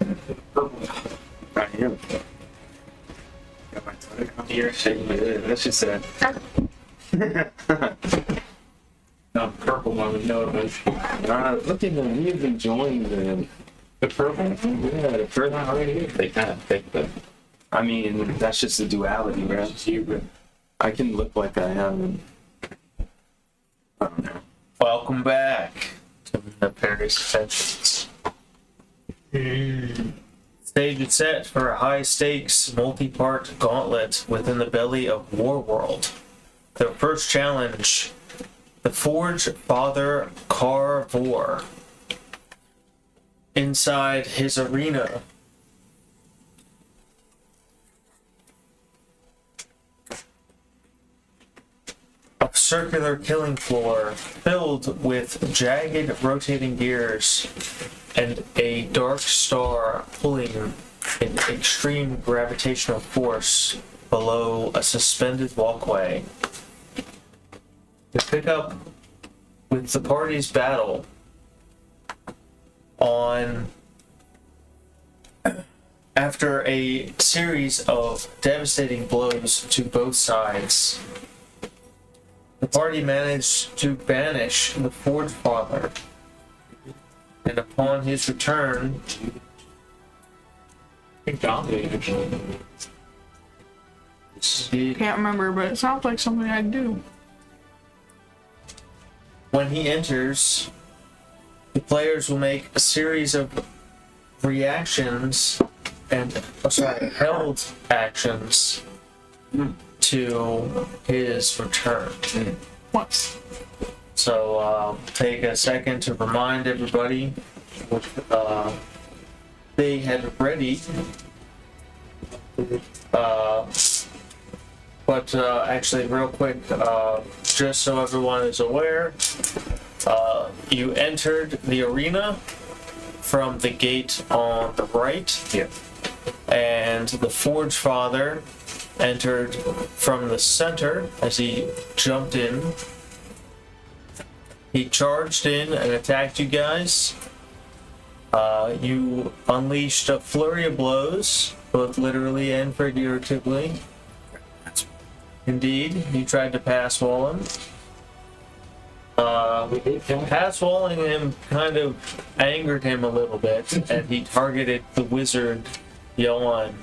I am. Got my tongue out here. That's just it. No, purple one with no emotion. Look at them. He's enjoying them. The purple one? Yeah, the first one already. They kind of think that I mean, that's just the duality, bro. it's you, but I can look like I am. I don't know. Welcome back to Nefarious Heroes. Stage is set for a high-stakes, multi-part gauntlet within the belly of Warworld. The first challenge, the Forge Father Karr'Vorr. Inside his arena, a circular killing floor filled with jagged rotating gears and a dark star pulling an extreme gravitational force below a suspended walkway. We pick up with the party's battle on after a series of devastating blows to both sides. The party managed to banish the Forge Father, and upon his return, I think Domination. Can't remember, but it sounds like something I'd do. when he enters, the players will make a series of reactions and held actions to his return. What? So take a second to remind everybody what they had ready. But actually, real quick, just so everyone is aware, you entered the arena from the gate on the right. Yeah. And the Forge Father entered from the center as he jumped in. He charged in and attacked you guys. You unleashed a flurry of blows, both literally and figuratively. Indeed, you tried to pass wall him. Pass walling him kind of angered him a little bit, and he targeted the wizard Yoan.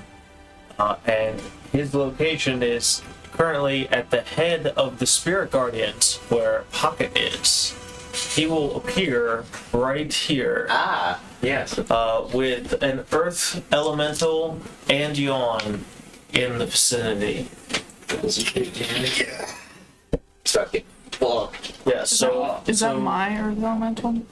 And his location is currently at the head of the Spirit Guardians, where Pocket is. He will appear right here. Ah, yes. With an Earth Elemental and Yawn in the vicinity. Suck it. Well, Yeah, so... Is that my Earth Elemental?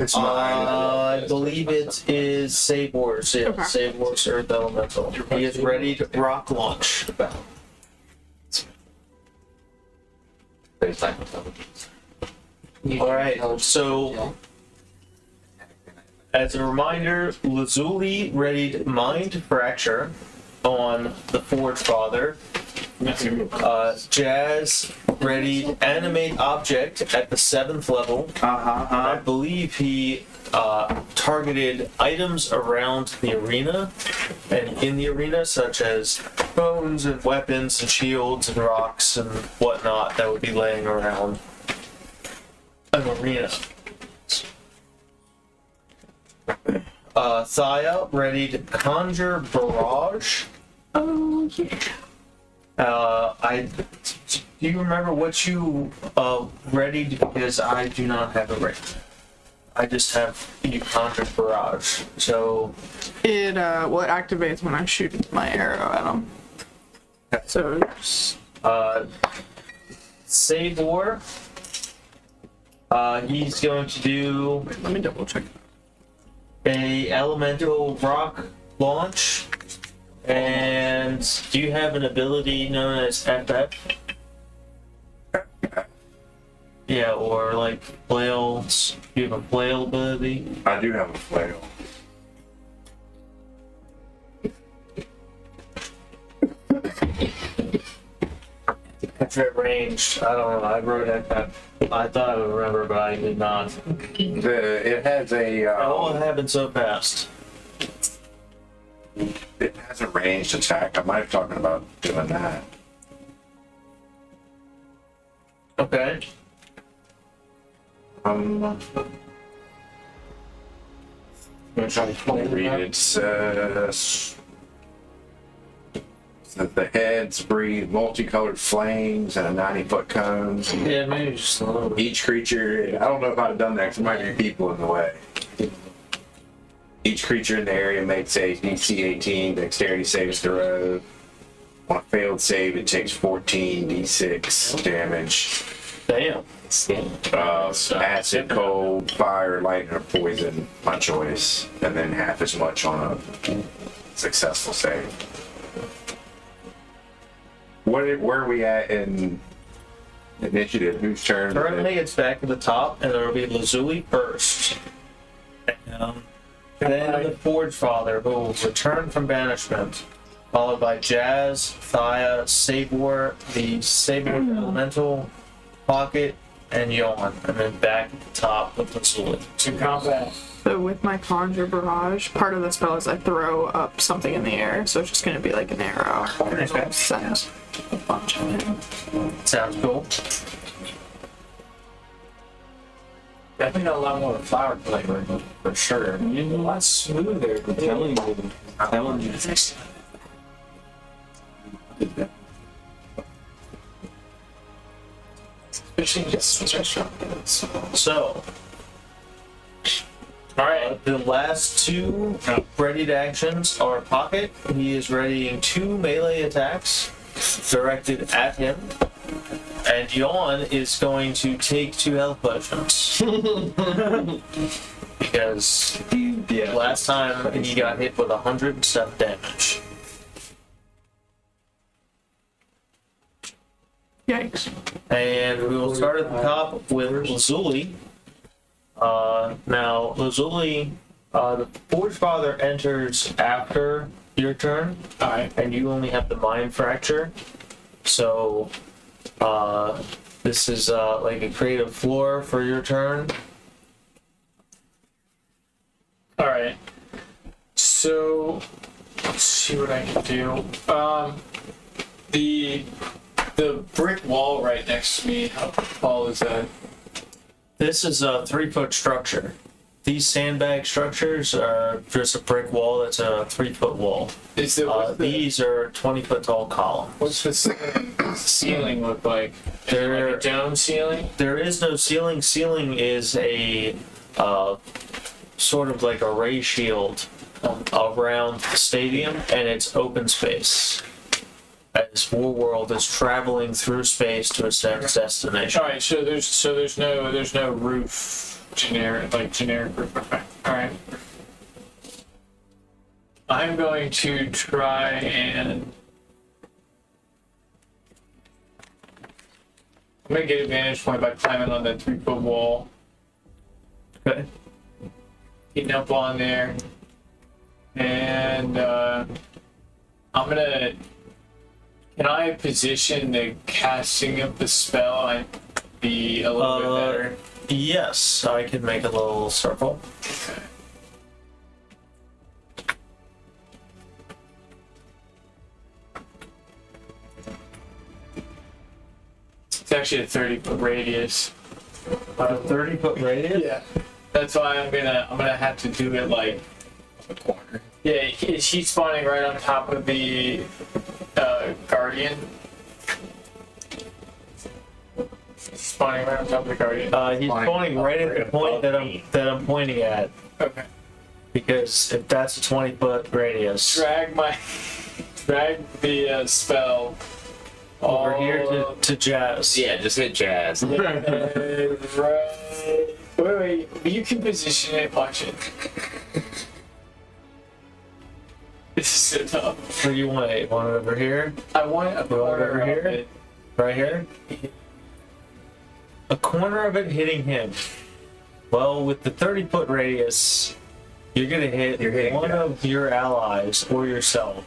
It's mine. I believe it is Sabor's, yeah. Okay. Sabor's Earth Elemental. He is ready to rock launch. Alright, so... As a reminder, Lazuli readied Mind Fracture on the Forge Father. Jazz readied Animate Object at the 7th level. I believe he targeted items around the arena and in the arena, such as bones and weapons and shields and rocks and whatnot that would be laying around an arena. Thaya readied Conjure Barrage. Oh, yeah. Do you remember what you readied? Because I do not have it ready. I just have you Conjure Barrage. So It what activates when I shoot my arrow at him. So it's- Sabor. He's going to do let me double check. a elemental rock launch. And do you have an ability known as FF? Yeah, or like flails. Do you have a flail ability? I do have a flail. If it ranged, I don't know. I wrote FF. I thought I would remember, but I did not. It has a. It all happened so fast. It has a ranged attack. I might have talking about doing that. Okay. Let me read it. It says that the heads breathe multicolored flames and a 90-foot cone. Yeah, maybe just a little bit. Each creature, I don't know if I'd have done that because there might be people in the way. Each creature in the area makes a DC 18 dexterity saves throw. On a failed save, it takes 14 d6 damage. Damn. Acid, cold, fire, lightning, or poison, my choice. And then half as much on a successful save. Where are we at in initiative? Whose turn? is it? Currently, it's back at the top, and there will be Lazuli first. Then the Forge Father, who will return from banishment, followed by Jazz, Thea, Sabor, the Sabor Elemental, Pocket, and Yawn, and then back at the top with Lazuli. To combat. So with my Conjure Barrage, part of the spell is I throw up something in the air, so it's just going to be like an arrow. Okay. Send a bunch of it. Sounds cool. Definitely got a lot more flower flavor, for sure. You're a lot smoother, I'm telling you. I'm telling you. Especially just restaurant. So, alright, the last two readied actions are Pocket. He is readying 2 melee attacks directed at him. And Yawn is going to take 2 health potions. Because last time he got hit with 107 damage. Yikes. And we will start at the top with Lazuli. Now, Lazuli, the Forge Father enters after your turn, and you only have the Mind Fracture. So, this is like a creative floor for your turn. Alright. So, let's see what I can do. The brick wall right next to me, how tall is that? This is a 3-foot structure. These sandbag structures are just a brick wall that's a 3-foot wall. These are 20-foot tall columns. What's the ceiling look like? Is it like a dome ceiling? There is no ceiling. Ceiling is a sort of like a ray shield around the stadium, and it's open space. As Warworld is traveling through space to its next destination. All right, so there's no roof, generic roof. Okay. All right. I'm going to try and I'm gonna get advantage point by climbing on that 3-foot wall. Okay. Getting up on there, and I'm gonna. Can I position the casting of the spell and be a little bit better? Yes, I can make a little circle. Okay. It's actually a 30-foot radius. A 30-foot radius? Yeah. That's why I'm gonna have to do it like the corner. Yeah, he's spawning right on top of the Guardian. Spawning right on top of the Guardian. He's pointing right at the point that I'm pointing at. Okay. Because if that's a 20-foot radius, Drag the spell over here to Jazz. Yeah, just hit Jazz. Right. Wait. You can position it. Watch it. This is so tough. Where do you want it? Want it over here? I want it over here? Right here? A corner of it hitting him. Well, with the 30-foot radius, you're gonna hit one of your allies or yourself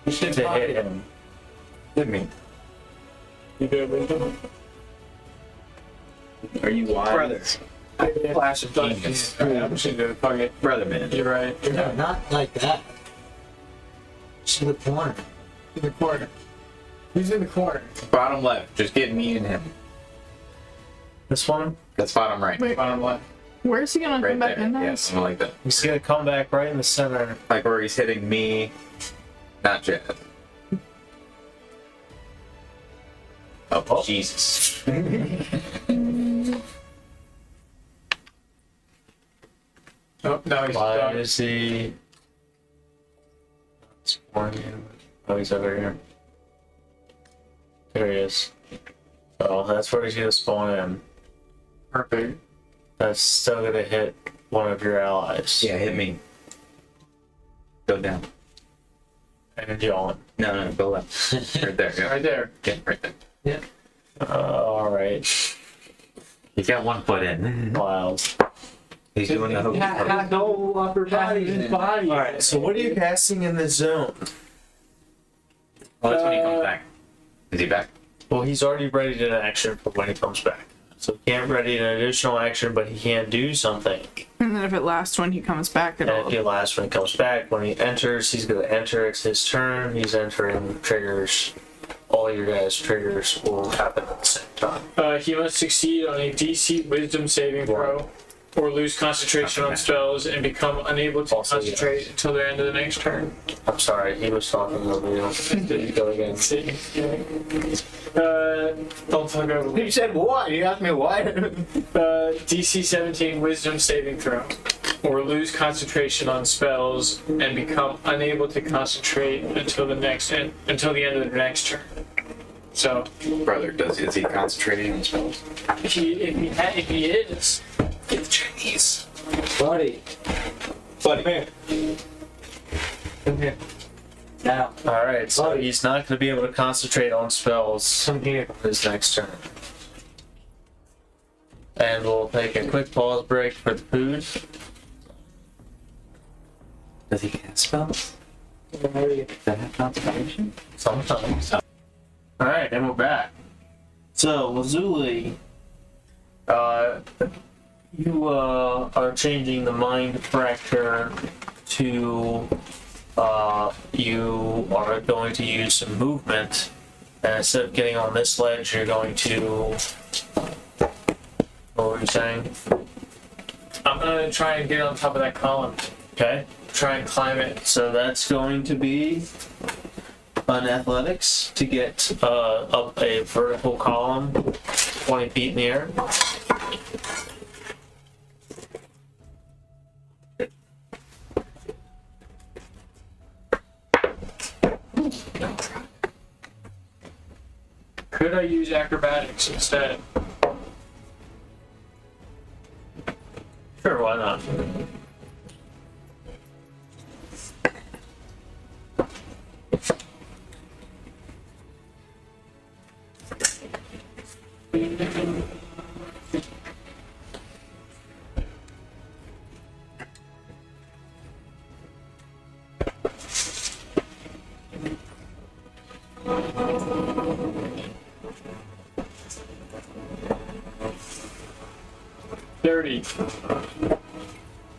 to hit him. Hit me. You do it, Are you wise? Brother. Flash of genius. Alright, I'm just gonna do the pocket. Brother man. You're right. You're No, right. not like that. Just in the corner. In the corner. Who's in the corner? Bottom left, just get me and him. This one? That's bottom right. Wait, Bottom left. where's he gonna Right come back there. in Yeah, there? something like that. He's gonna come back right in the center. Like where he's hitting me, not Jed. Oh, Jesus. Oh, no, he's Why done. is he? Oh, he's over here. There he is. Oh, that's where he's gonna spawn in. Perfect. That's still gonna hit one of your allies. Yeah, hit me. Go down. And yawn. No, go left. Right there. Yeah. Right there. Yeah, right there. Alright. You got 1 foot in. Wild. He's doing the whole. No upper body. His body. Alright, so what are you casting in this zone? Oh, that's when he comes back. Is he back? Well, he's already ready to action for when he comes back. So he can't ready an additional action, but he can do something. And then if it lasts when he comes back, And if it'll. he lasts when he comes back, when he enters, he's gonna enter, it's his turn, he's entering triggers. All your guys' triggers will happen at the same time. He must succeed on a DC Wisdom saving throw, or lose concentration on spells and become unable to Also, concentrate until the end of the next turn. I'm sorry, he was talking over you. Did you go again? Don't talk over me. You said what? You asked me what? DC 17 Wisdom saving throw, or lose concentration on spells and become unable to concentrate until the end of the next turn. So, Brother, is he concentrating on spells? if he is, get the Chinese. Buddy. Buddy. Come here. Now. Alright, so he's not gonna be able to concentrate on spells Come here. his next turn. And we'll take a quick pause break for the food. Does he cast spells? Does that have concentration? Sometimes. Alright, and we're back. So, Lazuli, you are changing the mind fracture to you are going to use some movement, and instead of getting on this ledge, you're going to. What were you saying? I'm gonna try and get on top of that column. Okay. Try and climb it. So that's going to be an athletics to get up a vertical column 20 feet in the air. Could I use acrobatics instead? Sure, why not?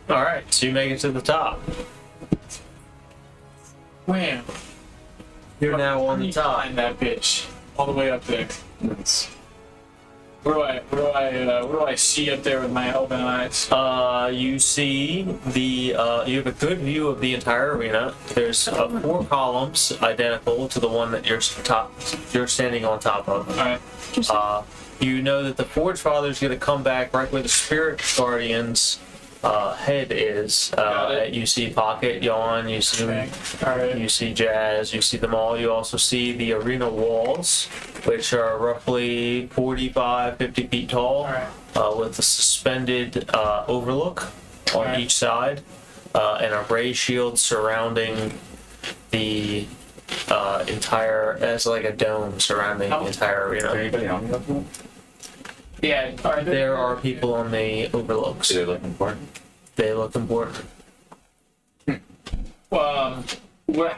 All right, so you make it to the top. Wham! You're now on the top. Climb that bitch all the way up there. What do I see up there with my open eyes? You see you have a good view of the entire arena. There's 4 columns identical to the one that you're standing on top of. Alright. You know that the Forge Father is going to come back right where the Spirit Guardian's head is. Got it. You see Pocket, Yawn, you see Alright. you see Jazz, you see them all. You also see the arena walls, which are roughly 45, 50 feet tall, with a suspended overlook on Alright. each side, and a ray shield surrounding the entire, as like a dome surrounding the entire arena. Anybody on the level? Yeah, There are people on the overlooks. They're looking for it. They look important. how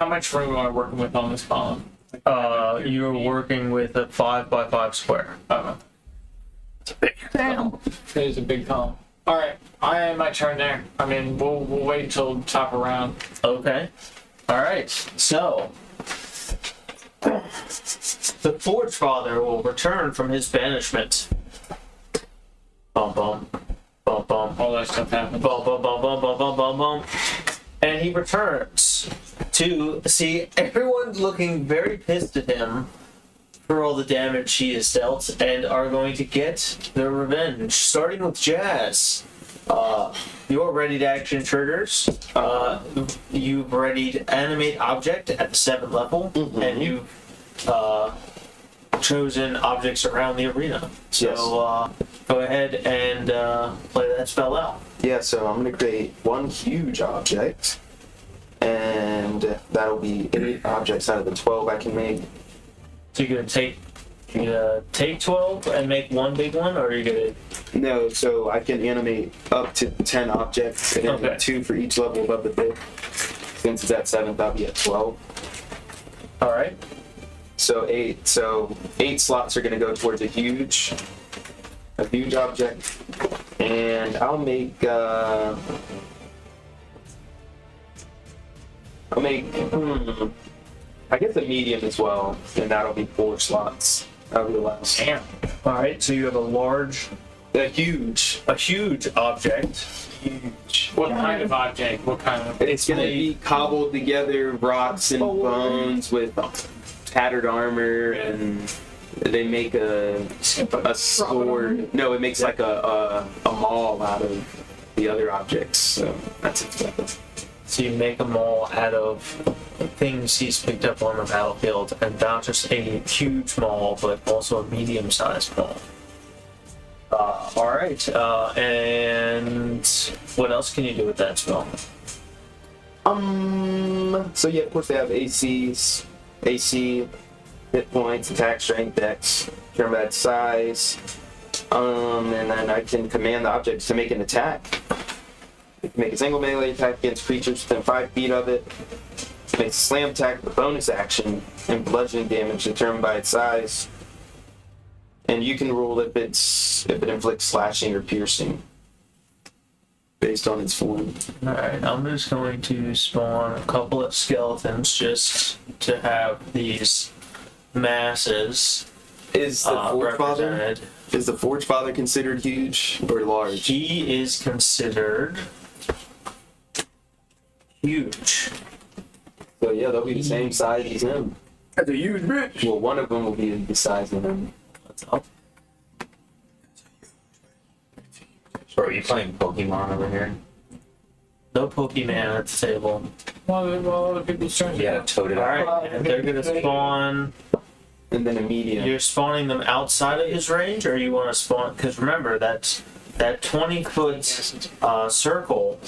much room am I working with on this column? You're working with a 5 by 5 square. Oh, Damn. it is a big column. All right, I end my turn there. I mean, we'll wait until top of round. Okay. All right. So the Forge Father will return from his banishment. Bum bum, bum bum. All that stuff happens. Bum, bum, bum, bum, bum, bum, bum, bum. And he returns to see everyone looking very pissed at him for all the damage he has dealt and are going to get their revenge. Starting with Jazz. Your readied action triggers. You've readied animate object at the 7th level, and you've chosen objects around the arena. So go ahead and play that spell out. Yeah, so I'm going to create one huge object, and that'll be 8 objects out of the 12 I can make. So you're gonna take 12 and make one big one, or are you gonna? No, so I can animate up to 10 objects, and Okay. 2 for each level above the 5th. Since it's at 7th, I'll be at 12. All right. So 8. So 8 slots are going to go towards a huge object, and I'll make I guess a medium as well, and that'll be 4 slots. That'll be the last. Damn. All right. So you have A huge. a huge object. Huge. What kind of object? What kind of? It's gonna be cobbled together, rocks and bones with tattered armor, and they make a sword. No, it makes like a maul out of the other objects. So that's it. So you make them all out of things he's picked up on the battlefield, and not just a huge maul, but also a medium-sized maul. All right. And what else can you do with that spell? So yeah, of course they have AC, hit points, attack, strength, dex, combat size, and then I can command the objects to make an attack. It can make a single melee attack against creatures within 5 feet of it. It makes a slam attack with a bonus action and bludgeoning damage determined by its size. And you can rule if it inflicts slashing or piercing based on its form. Alright, I'm just going to spawn a couple of skeletons just to have these masses Is the Forge Father represented. is the Forge Father considered huge or large? He is considered huge. So yeah, they'll be the same size as him. That's a huge bitch. Well, one of them will be the size of him. What's up? Bro, are you playing Pokemon over here? No Pokemon at the table. While other people's turns. Yeah, toad it out. Alright, and they're gonna spawn. And then a medium. You're spawning them outside of his range, or you want to spawn? Because remember that 20-foot circle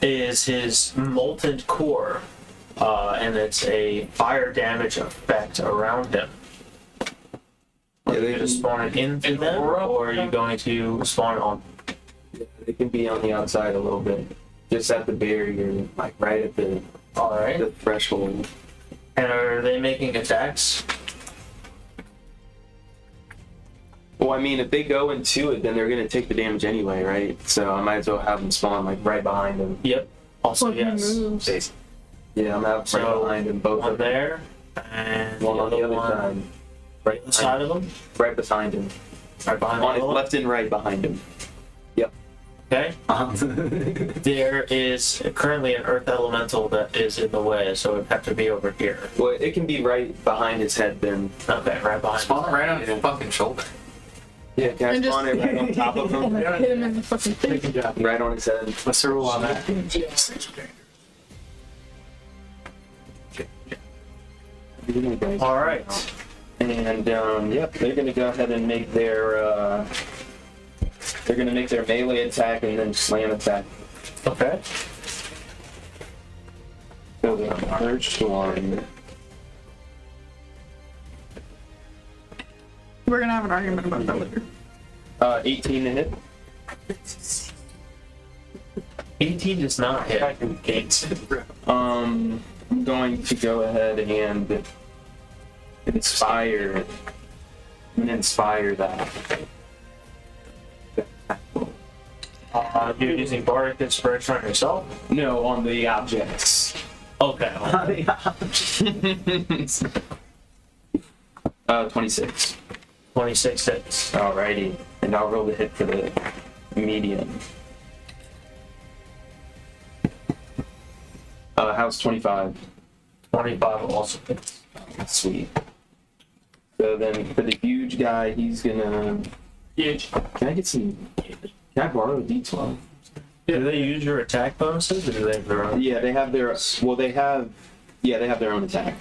is his molten core, and it's a fire damage effect around him. Are Yeah, you they going to can- spawn it into them, or are you going to spawn it on? They can be on the outside a little bit, just at the barrier, like right at the Alright. threshold. And are they making attacks? Well, I mean, if they go into it, then they're gonna take the damage anyway, right? So I might as well have them spawn like right behind them. Yep. Also, What yes. moves? Yeah, I'm gonna have right So, behind them, both One of them. there, and One on the other other one side, right on the side of them, right behind him, right behind on his the other left and right behind him. Okay. There is currently an earth elemental that is in the way, so it'd have to be over here. Well, it can be right behind his head then. Okay, right behind. Spawn right on his fucking shoulder. Yeah, can I And just- spawn it right on top of him? Hit him in the fucking face. Good job. Right on his head. What's the rule on that? All right. And yep, they're gonna go ahead and make their melee attack and then slam attack. Okay. So the first one, We're gonna have an argument about that later. 18 to hit. 18 does not hit. I'm going to go ahead and inspire that. You're using bardic inspiration on yourself? No, on the objects. Okay. 26. 26 hits. Alrighty. And I'll roll the hit for the medium. How's 25? 25 also hits. Sweet. So then for the huge guy, he's gonna. Huge. Can I get some? Can I borrow a D12? Do they use your attack bonuses, or do they have their own? Yeah, they have their. Well, they have. Yeah, they have their own attack.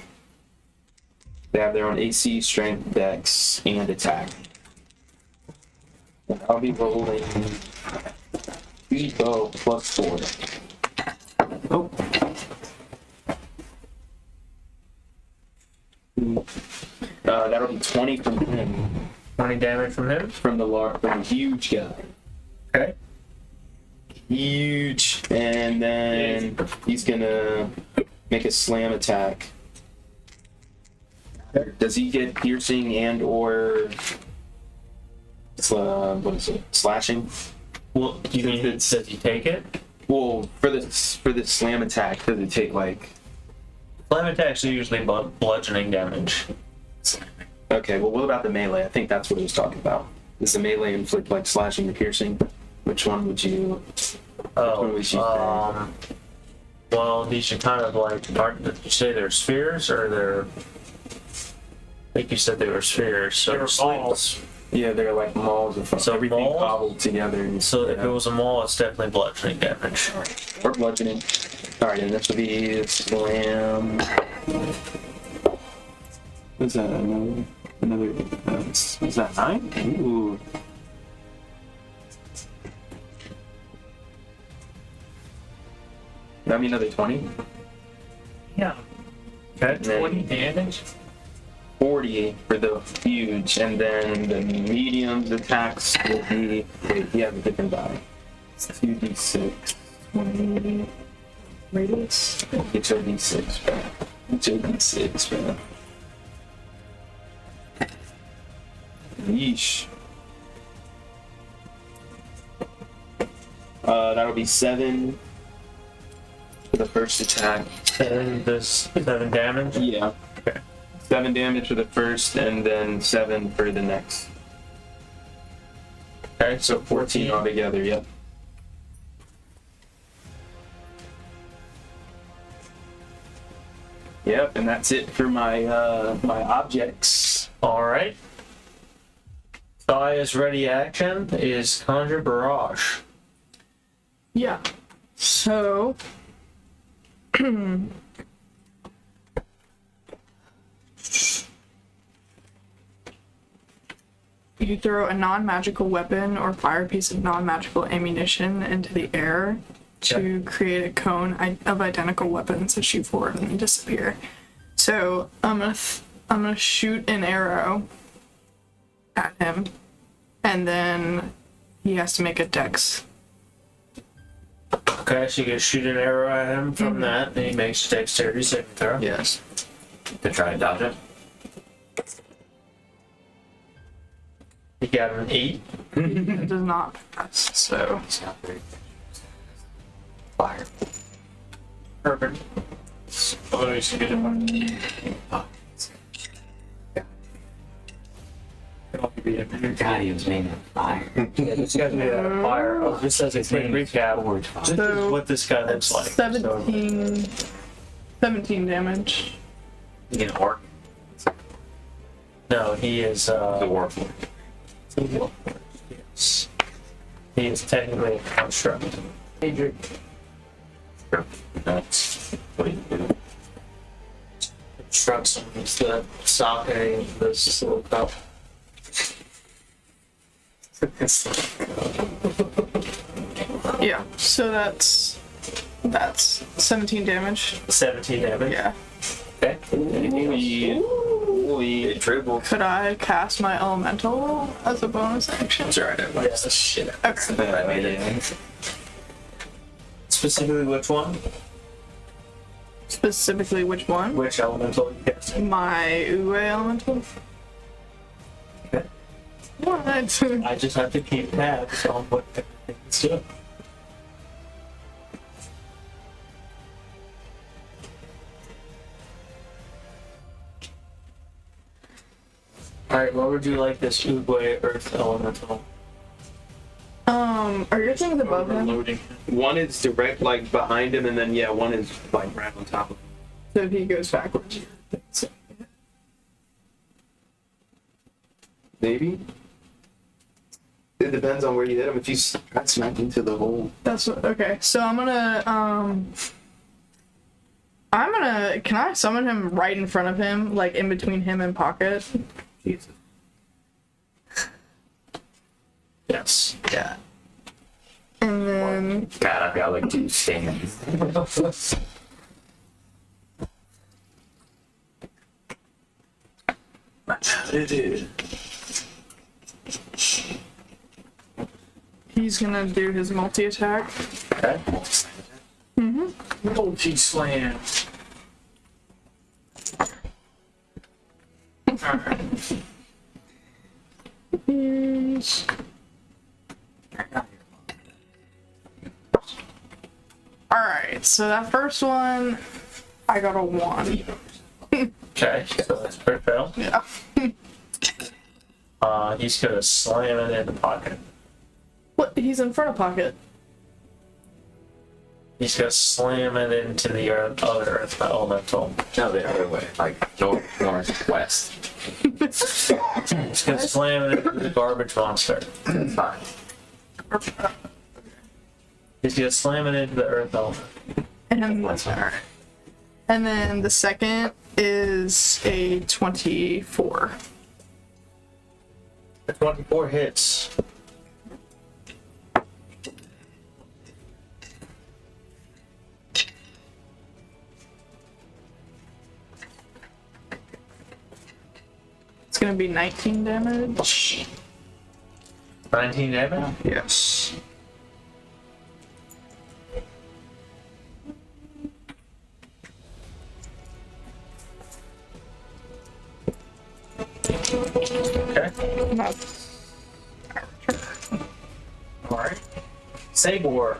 They have their own AC, strength, dex, and attack. And I'll be rolling. 12 plus 4. Oh. That'll be 20 from him. 20 damage from him? From the huge guy. Okay. Huge. And then he's gonna make a slam attack. Does he get piercing and or what is it? Slashing? Well, you mean does he take it? Well, for the slam attack, does it take like? Slam attacks are usually bludgeoning damage. Okay, well, what about the melee? I think that's what he was talking about. Does the melee inflict like slashing or piercing? Which one would you? Well, these are kind of like, did you say they're spheres or they're? I think you said they were spheres. So They're balls. Yeah, they're like mauls of So everything maul? cobbled together. So if it was a maul, it's definitely bludgeoning damage. Or bludgeoning. Alright, and this will be a slam. What's that? Another is that 9? Ooh. That'd be another 20. Yeah. Okay. 20 damage? 40 for the huge, and then the medium's attacks will be. Wait, you have a different die. 2d6. 20 radius? Get your d6 back. Get your d6 back. Yeesh. That'll be 7 for the first attack. 7 damage? Yeah. Okay. 7 damage for the first, and then 7 for the next. Okay, So 14 altogether, yep. Yep, and that's it for my my objects. Alright. Kaya's ready action is Conjure Barrage. Yeah. So. You throw a non-magical weapon or fire a piece of non-magical ammunition into the air to create a cone of identical weapons that shoot forward and then disappear. So I'm gonna shoot an arrow at him, and then he has to make a dex. Okay, so you can shoot an arrow at him from that, and he makes a dexterity saving throw. Yes. To try and dodge it. He got an 8. It does not pass. So It's not very fire. Perfect. Oh, you should get it. Your guy was made of fire. Yeah, this guy's made out of fire. Oh, just as a quick recap, Forge fire. this is what this guy looks like. 17 damage. You get an orc. No, he is The warforged. Yes. He is technically a construct. Adric. That's what you do. Constructs him with the socket of this little cup. Yeah. So that's 17 damage. 17 damage. Yeah. Okay. Holy dribble. Could I cast my elemental as a bonus action? That's alright, I like Yes. the shit out Okay. I made it. Specifically, which one? Specifically, which one? Which elemental you guess? My Ue elemental. Okay. What? I just have to keep tabs on what everything's doing. Alright, what would you like this Oogway Earth Elemental? Are your things above him? Overloading. One is direct, like behind him, and then yeah, one is like right on top of him. So if he goes backwards. Maybe. It depends on where you hit him. If you try to smack into the hole. That's what, okay. So I'm gonna can I summon him right in front of him, like in between him and Pocket? Jesus. Yes. Yeah. And then God, I've got like 2 stands. he's gonna do his multi-attack. Okay. Multi-slam. Alright. Alright, so that first one, I got a 1. Okay, so that's crit fail. Yeah. He's gonna slam it in the pocket. What? He's in front of Pocket. He's gonna slam it into the other Earth Elemental. No, the other way. Like north, west. He's gonna slam it into the garbage monster. That's fine. He's gonna slam it into the Earth Element. And, That's fine. and then the second is a 24. The 24 hits. It's gonna be 19 damage. 19 damage? Yes. Okay. That's Alright. Sabor,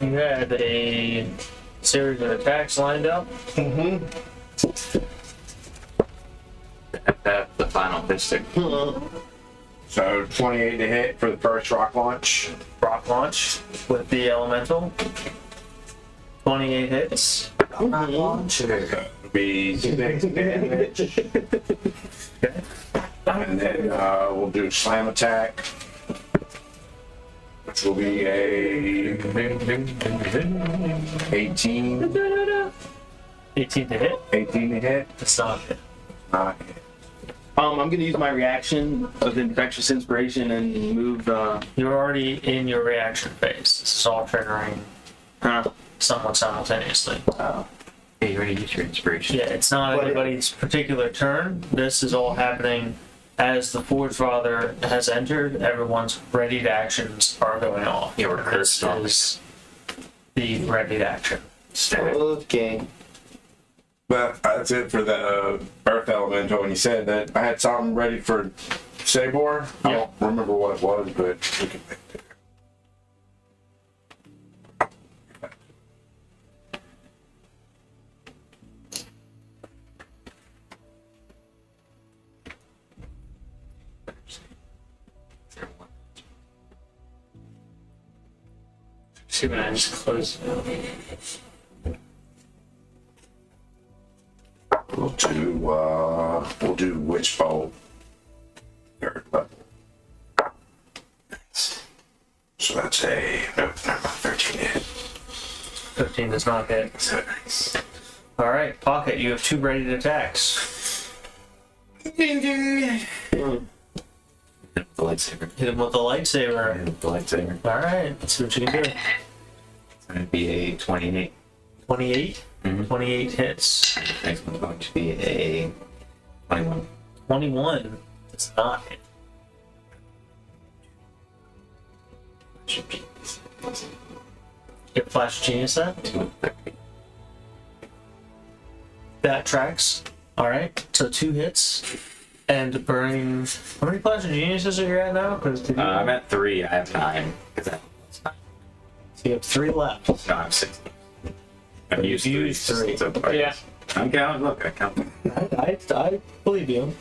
you had a series of attacks lined up. The final pistic. So 28 to hit for the first rock launch. Rock launch with the elemental. 28 hits. It'll be 6 damage. Okay. And then we'll do slam attack, which will be a 18. 18 to hit. 18 to hit. That's not hit. Not hit. I'm gonna use my reaction of infectious inspiration and move. You're already in your reaction phase. This is all triggering somewhat simultaneously. Hey, you ready to use your inspiration? Yeah, it's not anybody's particular turn. This is all happening as the Forge Father has entered. Everyone's ready to actions are going off. Yeah, we're This cursed on is the ready to action. Okay. But that's it for the Earth Elemental. When you said that, I had something ready for Sabor. I don't remember what it was, but we can pick it. See when I just close it. We'll do Witch Bolt. Third level. So that's a no, never mind, 13 hit. 15 does not hit. So nice. Alright, Pocket, you have 2 ready attacks. Hit with the lightsaber. Hit him with the lightsaber. Hit with the lightsaber. Alright, let's see what you can do. It's going to be a 28. 28? Mhm. 28 hits. Next one's going to be a 21. 21 does not hit. Get Flash Genius that? That tracks. Alright, so 2 hits. And burning. How many Flash Geniuses are you at now? I'm at 3. I have 9. So you have 3 left. No, I'm 6. I've used 3. Used 3. So Yeah. I'm counting. Look, I count. I believe you.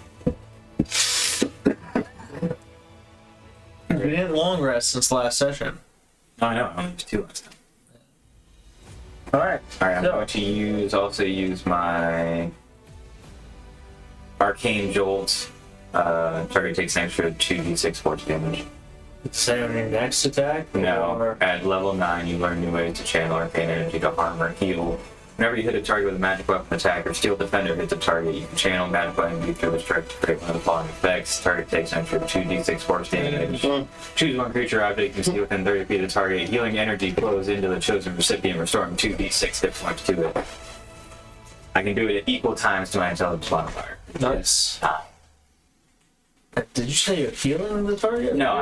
We didn't long rest since last session. Oh, I know. I only used 2 last time. Alright. Alright, I'm So- going to also use my Arcane Jolt. Target takes an extra 2d6 force damage. Same on your next attack? No, Or- at level 9, you learn new ways to channel arcane energy to harm or heal. Whenever you hit a target with a magic weapon attack or steel defender hits a target, you can channel magic energy through the strike to create one of the following effects. Target takes an extra 2d6 force damage. Choose one creature or object you can see within 30 feet of the target. Healing energy flows into the chosen recipient, restoring 2d6 hit points to it. I can do it at equal times to my intelligence modifier. Nice. Did you say you're healing the target? No,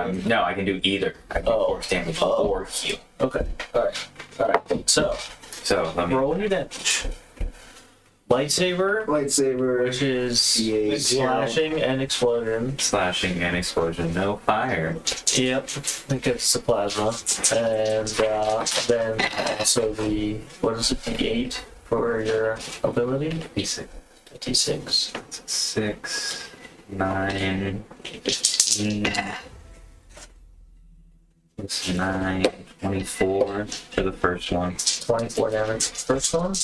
I can do either. I can do force damage or heal. Okay. Alright. So, So let me roll your damage. Lightsaber, Lightsaber. which is D8. slashing and explosion. slashing and explosion, no fire. Yep, it gets the plasma. And then also the, what is it, D8 for your ability? D6. D6. 6, 9, 15, plus 9, 24 for the first one. 24 damage. First one?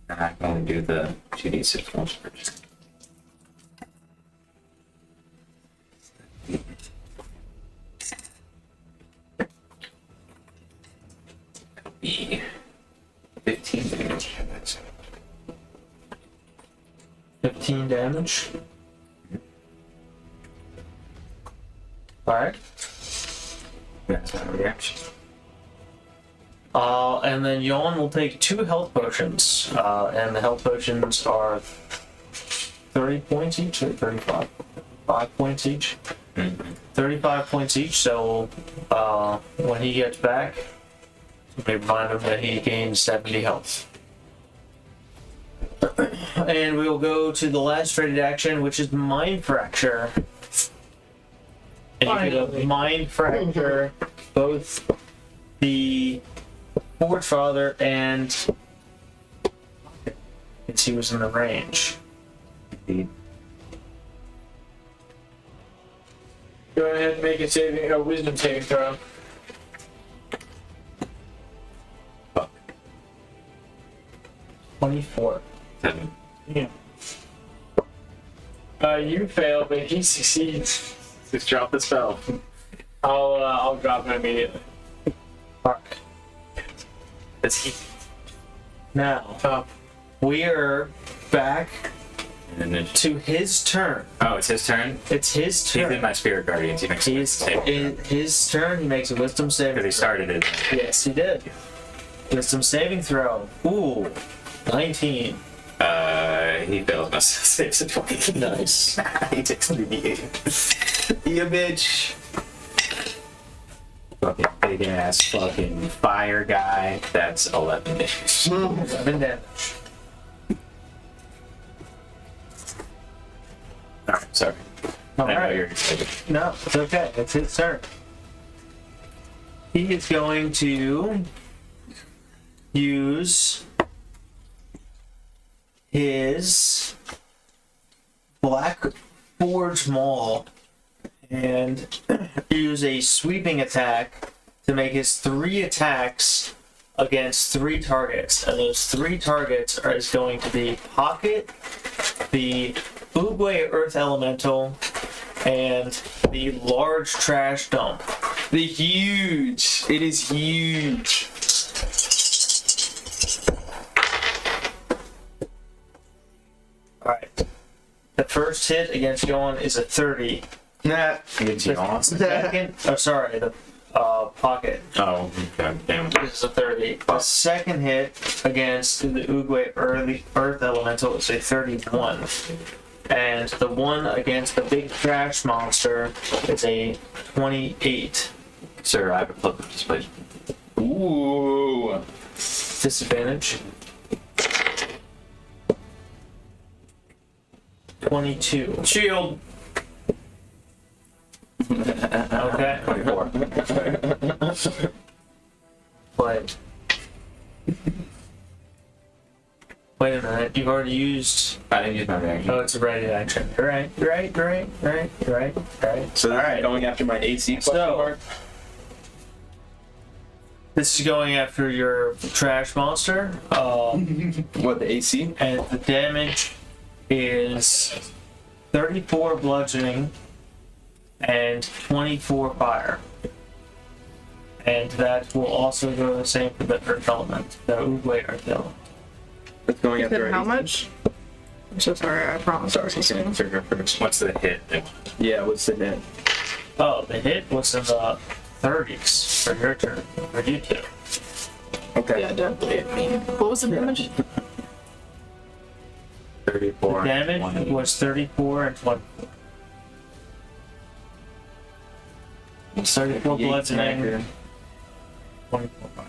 And I'm going to do the 2d6 ones first. Be 15 damage. 15 damage. Alright. That's my reaction. And then Yawn will take 2 health potions. And the health potions are 30 points each, or 35? 5 points each. 35 points each, so when he gets back, we remind him that he gains 70 health. And we'll go to the last traded action, which is Mind Fracture. And you can Mind Fracture both the Forge Father and since he was in the range. Indeed. Go ahead and make a wisdom saving throw. Fuck. 24. 7. Yeah. You fail, but he succeeds. Just drop the spell. I'll drop him immediately. Alright. That's he. Now, we are back And then to his turn. oh, it's his turn. It's his He's in turn. my spirit guardians. He makes a He's save in his turn. He makes a wisdom saving because he throw. started it. Yes, he did. Wisdom saving throw. Ooh, 19. He fails my saves a 20. Nice. He takes 3d8. Yeah, bitch. Fucking big ass fucking fire guy. That's 11 damage. 11 damage. Alright, sorry. I know Alright. you're excited. No, it's okay. It's his turn. He is going to use his Black Forge Maul and use a sweeping attack to make his 3 attacks against 3 targets. And those 3 targets is going to be Pocket, the Oogway Earth Elemental, and the large trash dump. The huge. It is huge. Alright. The first hit against Yawn is a 30. Nah. Gives you on. Second, oh sorry, the Pocket Oh, god damn it. is a 30. The second hit against the Oogway Earth Elemental is a 31. And the one against the big trash monster is a 28. Sir, I have a cloak of displacement. Ooh. Disadvantage. 22. Shield! Okay. 24. But Wait a minute, you've already used. I didn't use my reaction. Oh, it's a ready action. You're right. You're right. You're right. You're right. You're right. You're right. All So this right. is going after my AC question So- mark? This is going after your trash monster. What, the AC? And the damage is 34 bludgeoning and 24 fire. And that will also go the same for the earth element, the Uwe earth element. It's going You after said our how AC. much? I'm so sorry, I promised I was listening. What's the hit? Yeah, what's the hit? Oh, the hit was in the 30s for your turn, for you two. Okay. Yeah, definitely hit me. What was the damage? 34. Damage 20. was 34 and 20. It's 34 bludgeoning, 24 fire.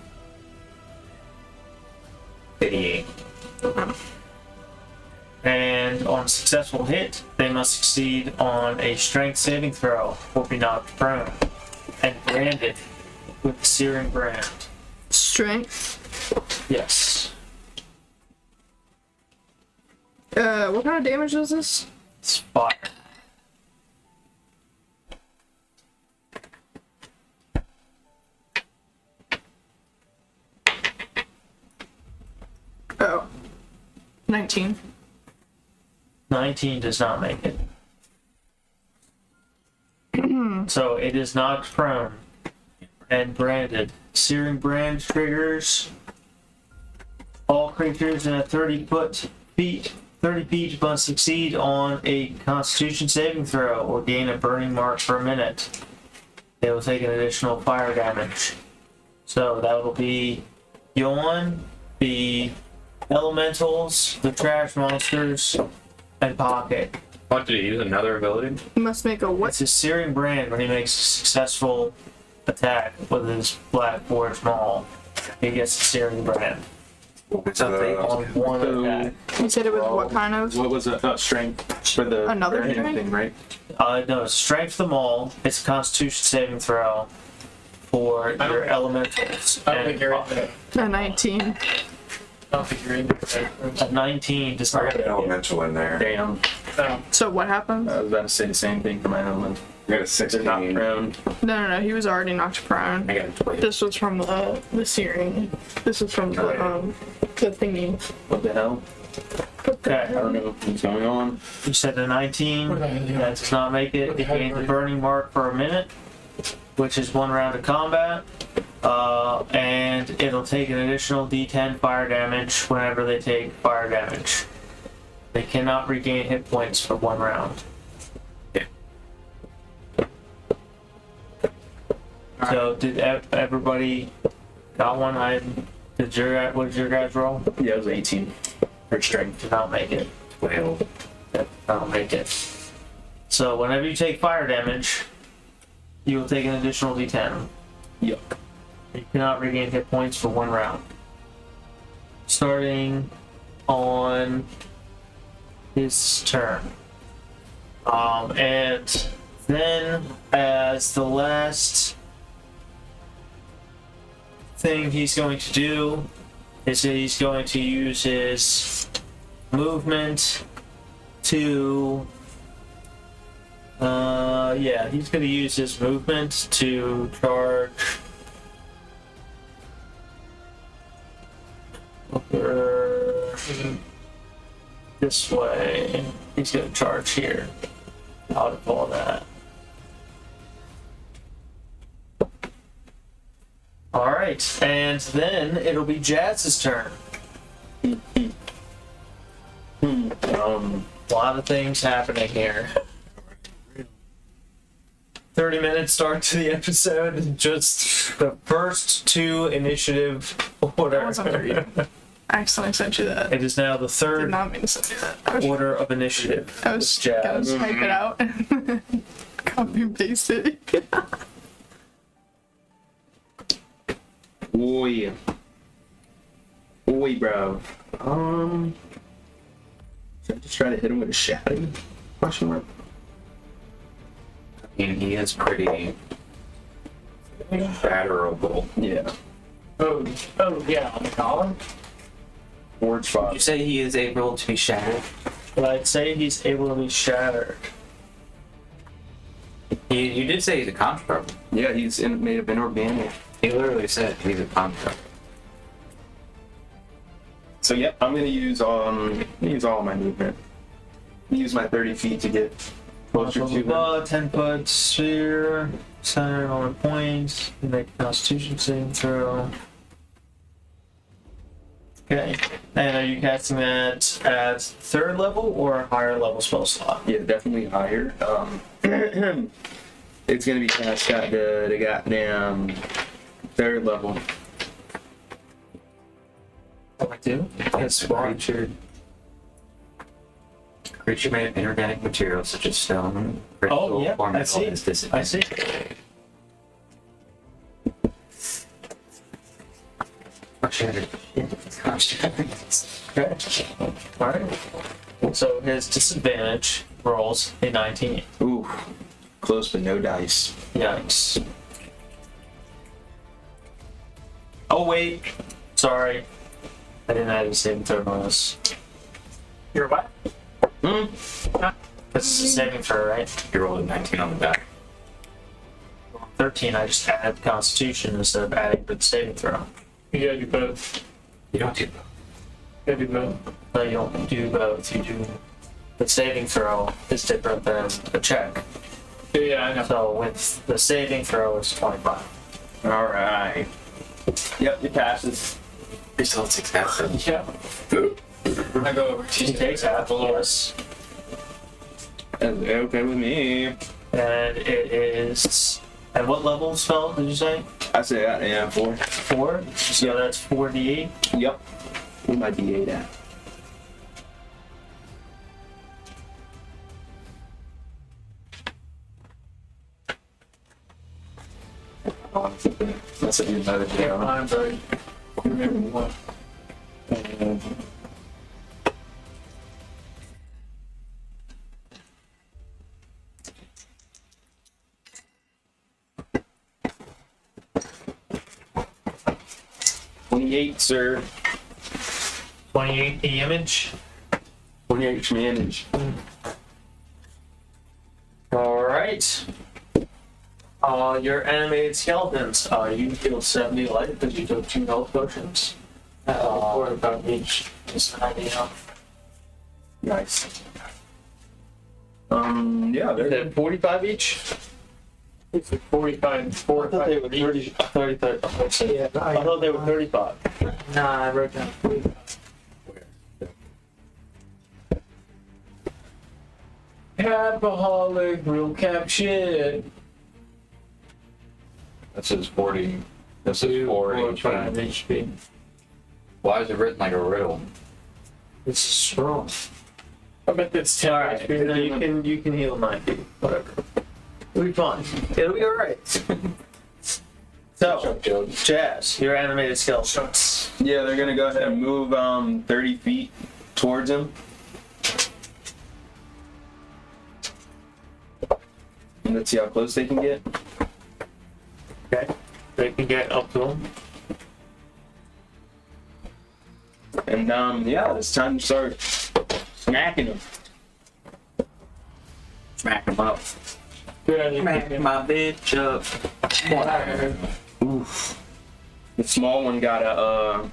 88. And on successful hit, they must succeed on a strength saving throw or be knocked prone and branded with the searing brand. Strength. Yes. What kind of damage is this? It's fire. Oh. 19. 19 does not make it. So it is knocked prone and branded. Searing brand triggers all creatures in a 30 feet must succeed on a constitution saving throw or gain a burning mark for a minute. They will take an additional fire damage. So that will be Yawn, the elementals, the trash monsters, and Pocket. What did he use? Another ability? You must make a what? It's his searing brand when he makes a successful attack with his black forge maul. He gets the searing brand Something. on one attack. You said it was what kind of? What was the strength for the Another burning strength? thing, right? No, it's strength of them all. It's a constitution saving throw for your elementals. I don't think and you're in Pocket. there. A 19. I don't think you're in there. A 19 does I not got an make it. elemental in there. Damn. So what happened? I was about to say the same thing for my element. I got a They're 16. not prone. No, he was already knocked prone. I got a 20. This was from the searing. This was from the thingy. What the hell? I Okay. don't know what's going on. You said a 19. That does not make it. It gains a burning mark for a minute, which is 1 round of combat. And it'll take an additional d10 fire damage whenever they take fire damage. They cannot regain hit points for 1 round. So did everybody got one? What did your guys roll? Yeah, it was 18 for strength. Did not make it. 12. Did not make it. So whenever you take fire damage, you will take an additional d10. Yuck. You cannot regain hit points for 1 round. Starting on his turn. And then as the last thing he's going to do is that he's going to use his movement to he's going to use his movement to charge over this way. He's going to charge here. Out of all that. Alright, and then it'll be Jazz's turn. A lot of things happening here. 30 minutes start to the episode, just the first 2 initiative order. That wasn't very I accidentally sent you that. It is now the Did 3rd not mean to send you that. I was order of initiative. I was gonna Jazz. type it out and copy and paste it. Oi. Oi, bro. Should I just try to hit him with a shadow? Question mark. He is pretty batterable. Yeah. Oh yeah, on the column? forge You fire. say he is able to be shattered. But I'd say he's able to be shattered. You did say he's a construct. Yeah, he's made of inorganic. He literally said he's a construct. So yep, I'm gonna use all my movement. Use my 30 feet to get closer to him. 10 foot sphere, center on a point, make a constitution saving throw. Okay. And are you casting that at third level or a higher level spell slot? Yeah, definitely higher. It's gonna be cast at the goddamn third level. I do. It's creature made of inorganic materials such as stone, crystal, Oh, yeah, or I metal see. is disadvantaged. I see. Or shattered. Okay. Alright. So his disadvantage rolls a 19. Ooh, close but no dice. Yikes. Oh, wait. Sorry. I didn't add a saving throw bonus. You're what? This is a saving throw, right? You rolled a 19 on the back. 13, I just add Constitution instead of adding the saving throw. You gotta do both. You don't do both. You gotta do both. No, you don't do both. You do the saving throw is different than the check. Yeah, I know. So with the saving throw is 25. All right. Yep, it passes. You still have 6 half. Yeah. I go over to He takes half, yes. That's okay with me. And it is. At what level spell did you say? I say that, yeah, 4. 4? So that's 4d8. Yep. Where's my D8 at? That's a good another day. I'm sorry. Remember what? $28, sir. 28 damage. 28 manage. Alright. Your animated skeletons. You heal 70 life because you took 2 health potions. Or about each. Just an idea. Nice. Yeah, Is they're it 45 each? It's like 45, 4 I thought they were 30. 30. Yeah, I thought they were 35. Nah, I wrote down 45. Capaholic, real cap shit. This is 40. This is 4 5 HP. HP. Why is it written like a riddle? This is strong. I bet that's 10 Alright, HP. you can heal 90. Whatever. It'll be fine. It'll be alright. So, Jazz, your animated skeletons. yeah, they're gonna go ahead and move 30 feet towards him. And let's see how close they can get. Okay. They can get up to them. And yeah, it's time to start smacking them. Smack him up. Smack my bitch up. Oof. The small one got a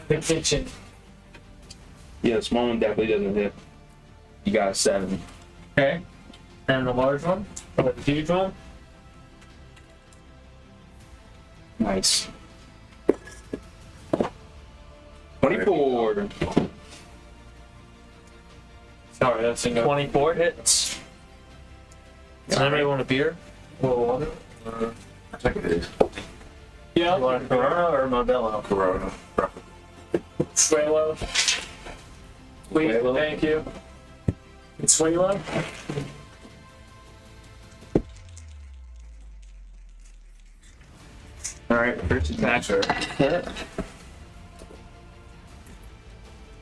The kitchen. yeah, the small one definitely doesn't hit. You got a 7. Okay. And the large one? Or the huge one? Nice. 24. Sorry, that's enough. 24 hits. Does anybody want a beer? A little water? I think it is. Yeah, You want a Corona or a Modelo? Corona. Suelo. Please, Suelo? thank you. It's Suelo? Alright, first attack.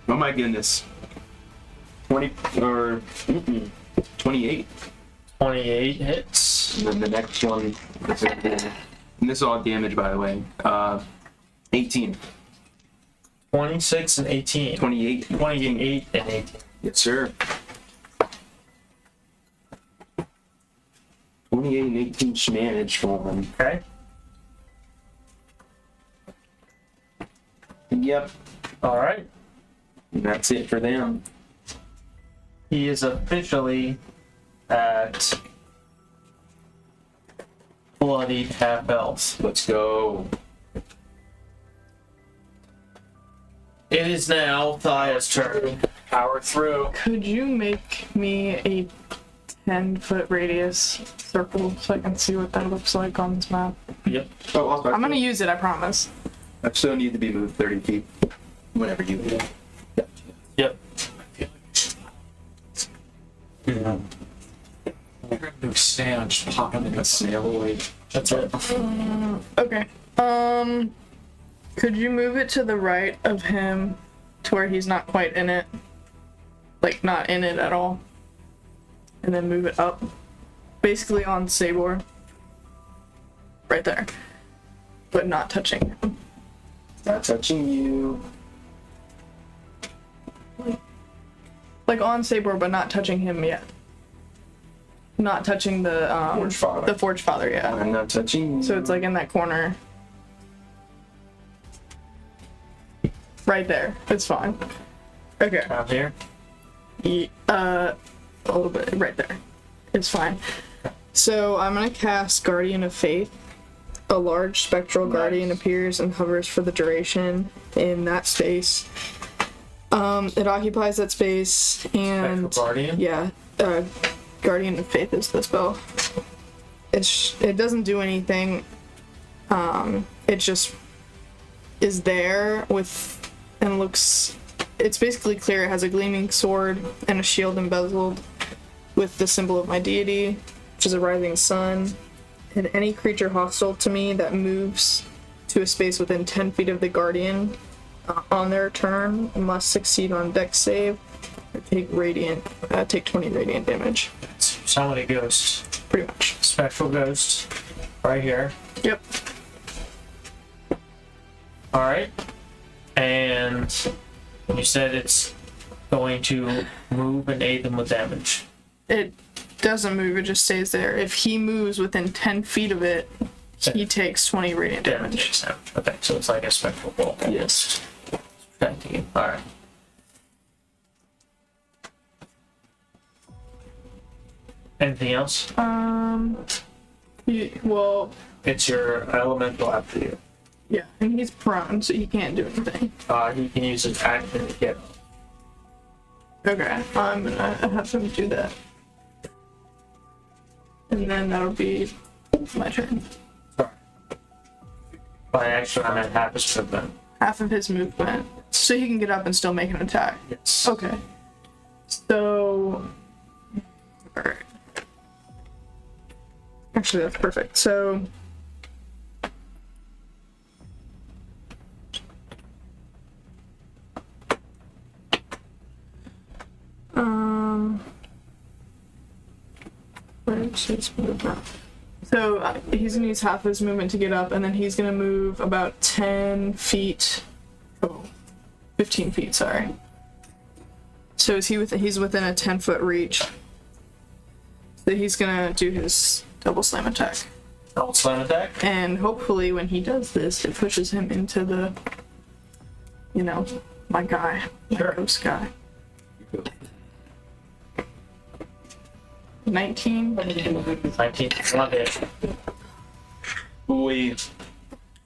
Oh my goodness. 20 or 28. 28 hits. And then the next one, and this is all damage by the way. 18. 26 and 18. 28. 28 and 18. Yes, sir. 28 and 18 manage for him. Okay. Yep. All right. And that's it for them. He is officially at bloodied half health. Let's go. It is now Thia's turn. Power through. Could you make me a 10-foot radius circle so I can see what that looks like on this map? Yep. Oh, also, I'm gonna use it, I promise. I still need to be moved 30 feet. Whenever you do. Yep. No snail, just pop in the snail away. That's it. Okay. Could you move it to the right of him to where he's not quite in it? Like, not in it at all. And then move it up. Basically on Sabor. Right there. But not touching him. Not touching you. Like on Sabor, but not touching him yet. Not touching the Forge Father. The Forge Father, yeah. I'm not touching you. So it's like in that corner. Right there. It's fine. Okay. Down here. A little bit right there. It's fine. So I'm gonna cast Guardian of Faith. A large spectral guardian appears and hovers for the duration in that space. It occupies that space and Spectral Guardian? yeah, Guardian of Faith is the spell. It doesn't do anything. It just is there with and looks. It's basically clear. It has a gleaming sword and a shield embezzled with the symbol of my deity, which is a rising sun. And any creature hostile to me that moves to a space within 10 feet of the Guardian on their turn must succeed on Dex save or take 20 radiant damage. Somebody ghost. Pretty much. Spectral ghost. Right here. Yep. Alright. And you said it's going to move and aid them with damage. It doesn't move, it just stays there. If he moves within 10 feet of it, he takes 20 radiant damage. Okay, so it's like a spectral ball. Yes. Protecting you. Alright. Anything else? Well, It's your elemental after you. yeah, and he's prone, so he can't do anything. He can use his action to get. Okay, I'm gonna have him do that. And then that'll be my turn. By action, I meant half his movement. Half of his movement. So he can get up and still make an attack. Yes. Okay. So. Alright. Actually, that's perfect. So. Where's his movement? So he's gonna use half his movement to get up, and then he's gonna move about 10 feet. Oh, 15 feet, sorry. So he's within a 10-foot reach. So he's gonna do his double slam attack. Double slam attack. And hopefully when he does this, it pushes him into the, my guy, my ghost guy. 19. 19. Love it. Wait.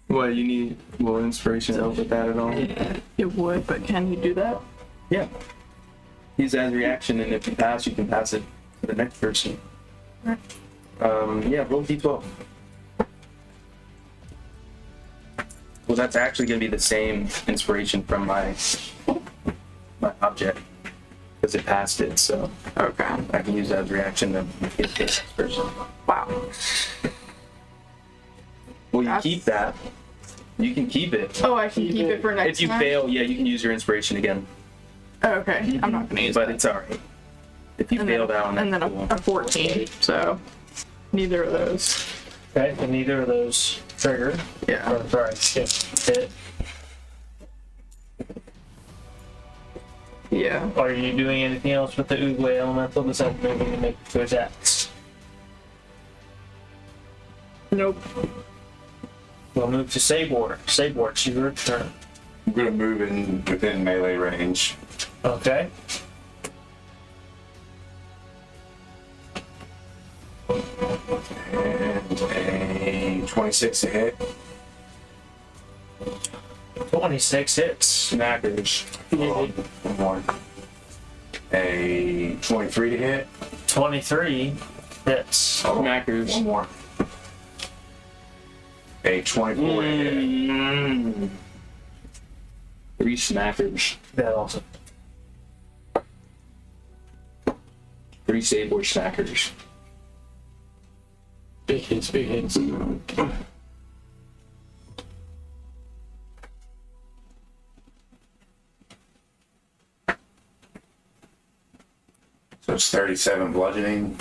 What, you need will inspiration help with that at all? It would, but can you do that? Yeah. Use as reaction, and if you pass, you can pass it to the next person. Right. Yeah, roll d12. Well, that's actually going to be the same inspiration from my object, because it passed it, so Okay. I can use that as reaction to get this person. Wow. Well, you That's- keep that. You can keep it. Oh, I can keep it for next If you time? fail, yeah, you can use your inspiration again, Oh, okay. I'm not gonna use but that. it's alright. If you And fail then, that one, and then that's a 14, so neither of those. Okay, and neither of those trigger. Yeah. Or, sorry, hit. Yeah. Are you doing anything else with the Oogway elemental besides moving to make 2 attacks? Nope. We'll move to Sabor. Sabor, it's your turn. I'm gonna move in within melee range. Okay. And a 26 to hit. 26 hits. Snackers. Yeah. One more. A 23 to hit. 23 hits. Smackers. One more. A 24 to hit. 3 smackers. That also. 3 Sabor snackers. Big hits, big hits. So it's 37 bludgeoning.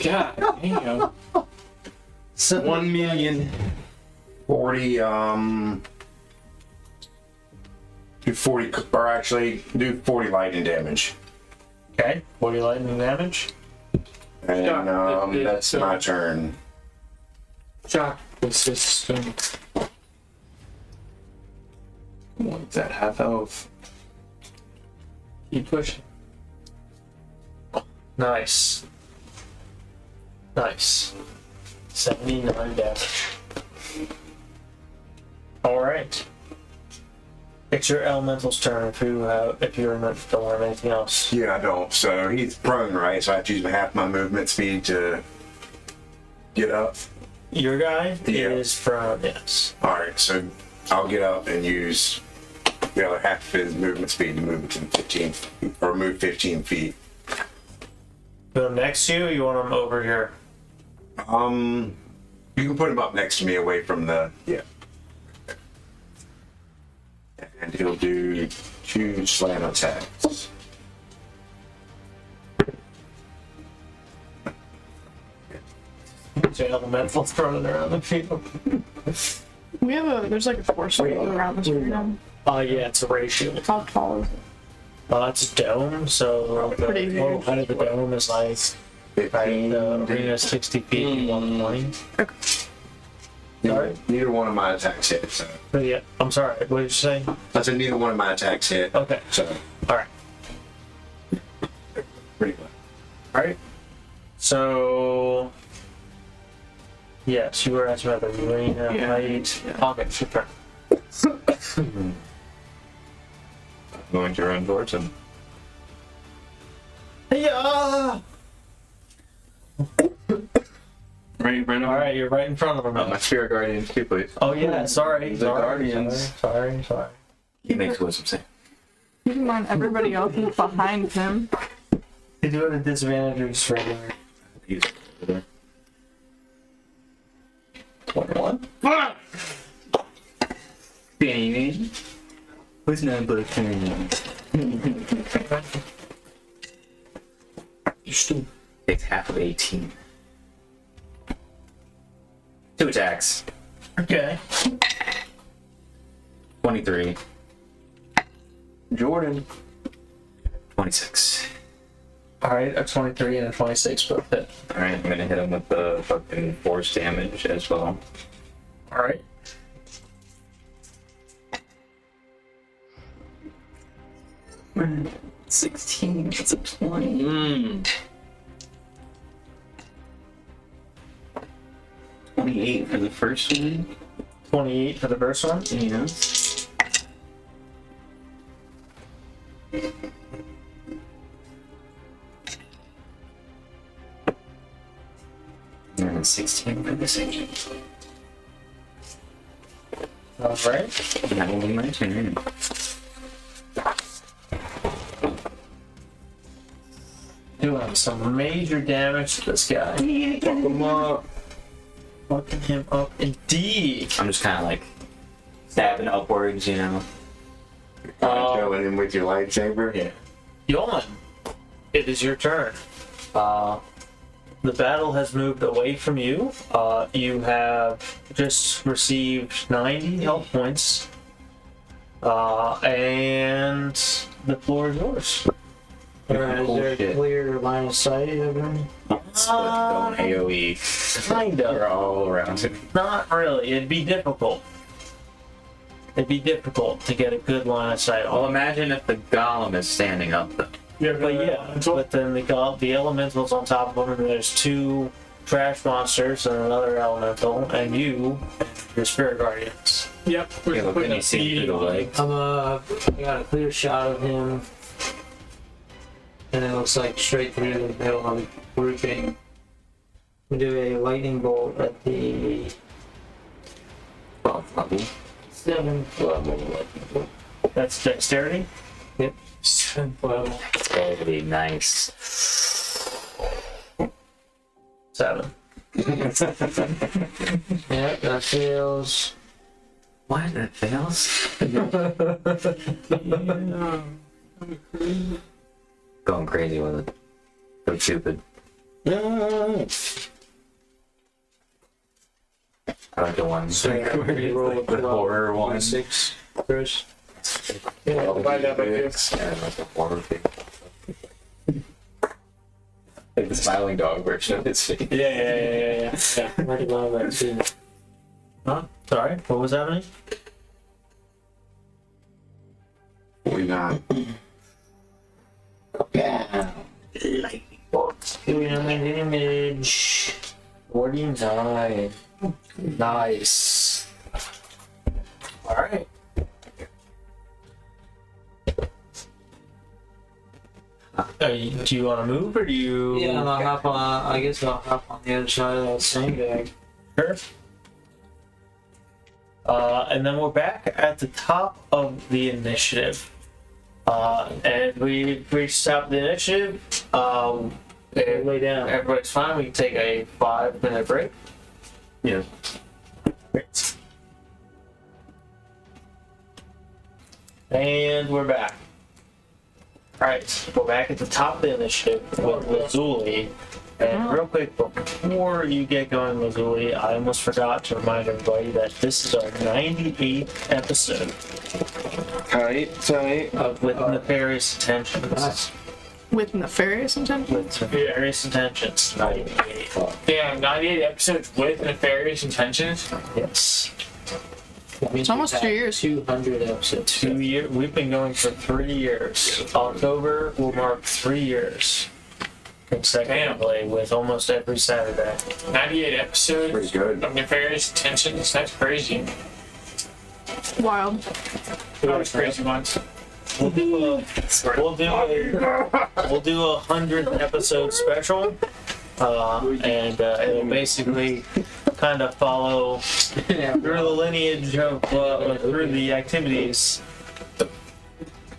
God damn. 1,000,000. 40, do 40, or actually, do 40 lightning damage. Okay. 40 lightning damage. And, Yeah, that's my turn. Shock the system. What's that, half health? Keep pushing. Nice. Nice. 79 damage. Alright. It's your elemental's turn if you don't have anything else. Yeah, I don't. So he's prone, right? So I have to use half my movement speed to get up. Your guy Yeah. is from, yes. Alright, so I'll get up and use the other half of his movement speed to move within 15, or move 15 feet. Put him next to you or you want him over here? You can put him up next to me away from the, yeah. And he'll do 2 slam attacks. There's your elementals running around the field. We have there's like a force field around this right now. Yeah, it's a ratio. How tall is it? It's a dome, so the Pretty total huge. height of the dome is like, right, the arena is 60 feet, 120. Okay. Sorry? Neither one of my attacks hit, so. But yeah, I'm sorry, what did you say? I said neither one of my attacks hit. Okay, So, alright. pretty much. Alright. So, yes, you were asking about the arena Yeah. height. Yeah. Okay, super. Going to run towards him. Yeah! Right over. Alright, you're right in front of him. My spirit guardians too, please. Oh yeah, sorry. The sorry, guardians. Sorry. He makes wisdom save. Keep in mind, everybody else is behind him. They do it at disadvantage or just regular. He's over there. 21. Baby. Who's not but a Canadian? You're stupid. Takes half of 18. 2 attacks. Okay. 23. Jordan. 26. Alright, a 23 and a 26 both hit. Alright, I'm gonna hit him with the fucking force damage as well. Alright. Mm. 16. That's a 20. 28 for the first one. 28 for the first one. Yeah. And then 16 for the second. Alright. And that will be my turn. Doing some major damage to this guy. Fuck him up. Fucking him up indeed. I'm just kind of like stabbing upwards, you know. Going in with your lightsaber. Yeah. Yon, it is your turn. The battle has moved away from you. You have just received 90 health points. And the floor is yours. Alright, is there a clear line of sight of him? Don't AoE. Kind We're of. all around it. Not really. It'd be difficult. It'd be difficult to get a good line of sight Well, on. imagine if the golem is standing up, though. Yeah, But yeah, but then the elementals on top of him, and there's two trash monsters and another elemental, and you, your spirit guardians. Yep. We're Yeah, but putting then a you see bead through the on it. legs. I got a clear shot of him. And it looks like straight through the middle of the grouping. We do a lightning bolt at the 12th level. 7th level. That's dexterity. Seventh level. That would be nice. 7. Yep, that fails. What? That fails? Going crazy with it. So stupid. I like the ones. We roll a The horror one. 6, Chris. Yeah, divide that by 6. Yeah, like the horror thing. Like the smiling dog version of his face. Yeah. I love that too. Huh? Sorry, what was happening? 49. Doing an damage. 49. Nice. Alright. Do you want to move or do you? Yeah, I'll hop on. I guess I'll hop on the other side of that sandbag. Sure. And then we're back at the top of the initiative. And we reached the top of the initiative. Lay down. Everybody's fine. We can take a 5-minute break. Yeah. Great. And we're back. Alright, we're back at the top of the initiative with Lazuli. And real quick, before you get going, Lazuli, I almost forgot to remind everybody that this is our 98th episode Tight. with Nefarious Intentions. With nefarious intention? With Nefarious Intentions, 98. Damn, 98 episodes with nefarious intentions. Yes. It's almost 2 years. 200 episodes. 2 years. We've been going for 3 years. October will mark 3 years consecutively with almost every Saturday. 98 episodes Pretty good. of nefarious intentions. That's crazy. Wild. Those crazy ones. We'll do a 100th episode special, and it'll basically kind of follow through the lineage of through the activities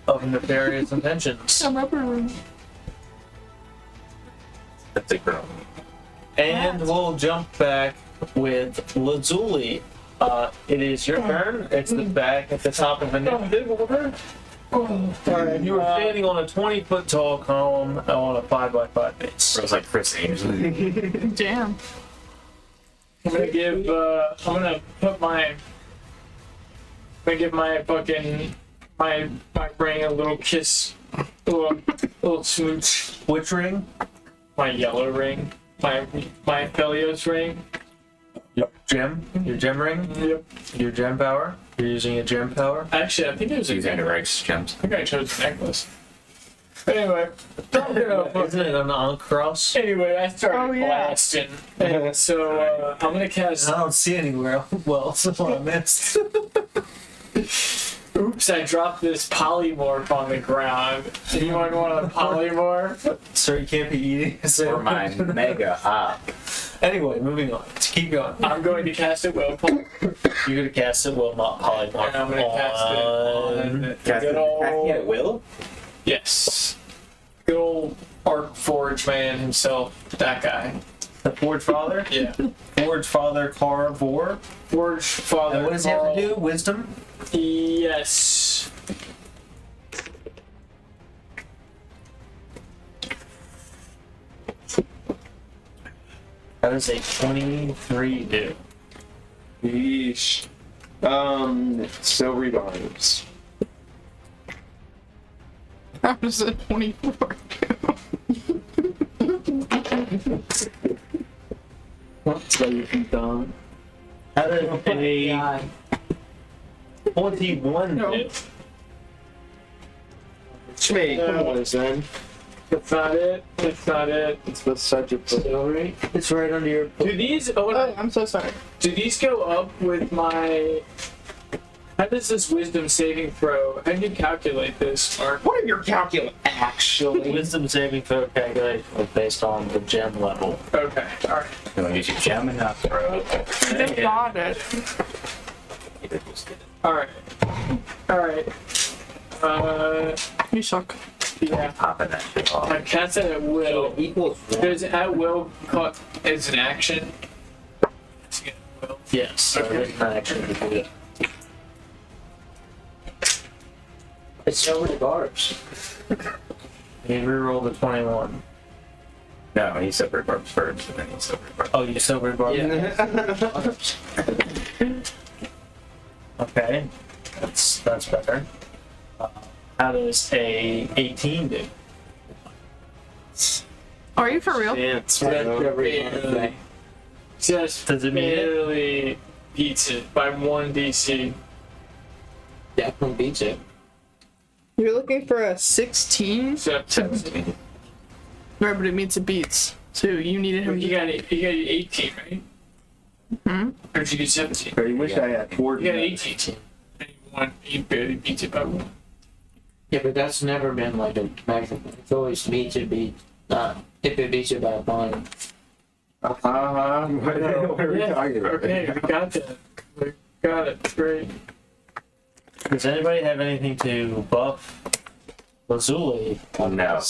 of Nefarious Intentions. That's a girl. And we'll jump back with Lazuli. It is your turn. It's the back at the top of the initiative order. Alright, you were standing on a 20-foot tall column on a 5x5 base. It was like Chris Angel. Damn. I'm gonna give. I'm gonna put my. I'm gonna give my fucking my ring a little kiss, a little smooch. Which ring? My yellow ring. My Felios ring. Gem? Your gem ring? Yep. Your gem power? You're using a gem power? Actually, I think it was a Using the right gems. I think I chose the necklace. Anyway, don't get up. Isn't it an on cross? Anyway, I started Oh, yeah. blasting, and so I'm gonna cast. I don't see anywhere well, so I missed. Oops! I dropped this polymorph on the ground. Anyone want a polymorph? So you can't be eating a For my sandwich. mega hop. Anyway, moving on. Keep going. I'm going to cast it well, You're gonna cast it, well, not polymorph. and I'm gonna cast it on Cast good old. it at will? Yes. Good old Arc Forge man himself. That guy. The Forge Father? Yeah. Forge Father Karr'Vorr. Forge Father. And what does he have to do? Wisdom? Yes. That is a 23, dude. Yeesh. Silvery barbs. How does a 24 do? So you can done. How did a 21 do? Wait, come on, son. That's not it. That's not it. It's with such a Silvery? It's right under your. Do these? Oh, I'm so sorry. Do these go up with my? How does this wisdom saving throw? How do you calculate this, Mark? What are your calculations? Actually, Wisdom saving throw calculation was based on the gem level. Okay. All right. You want to use your gem and not throw it. I just got it. All right. All right. You suck. Yeah. Popping that shit off. I cast it at will. Equals 1. Does at will caught as an action? It's at will. Yes, so Okay. there's not actually to do that. It's silvery barbs. You reroll the 21. No, he silver barbs first, and then he silver barbs. Oh, you silver bar. Okay, that's better. How does a 18 do? Are you for real? yeah, Just barely Does it mean it? barely beats it by 1 DC. Definitely beats it. You're looking for a 16? So 17. Right, but it means it beats. So you needed him You to. got 18, right? Hmm? Or did you get 17? I wish I had You got coordinates. 18. And you barely beat it by 1. Yeah, but that's never been like a maximum. It's always beats it, if it beats it by 1. What are we talking about? Okay, we got that. We got it. Great. Does anybody have anything to buff Lazuli? No. No.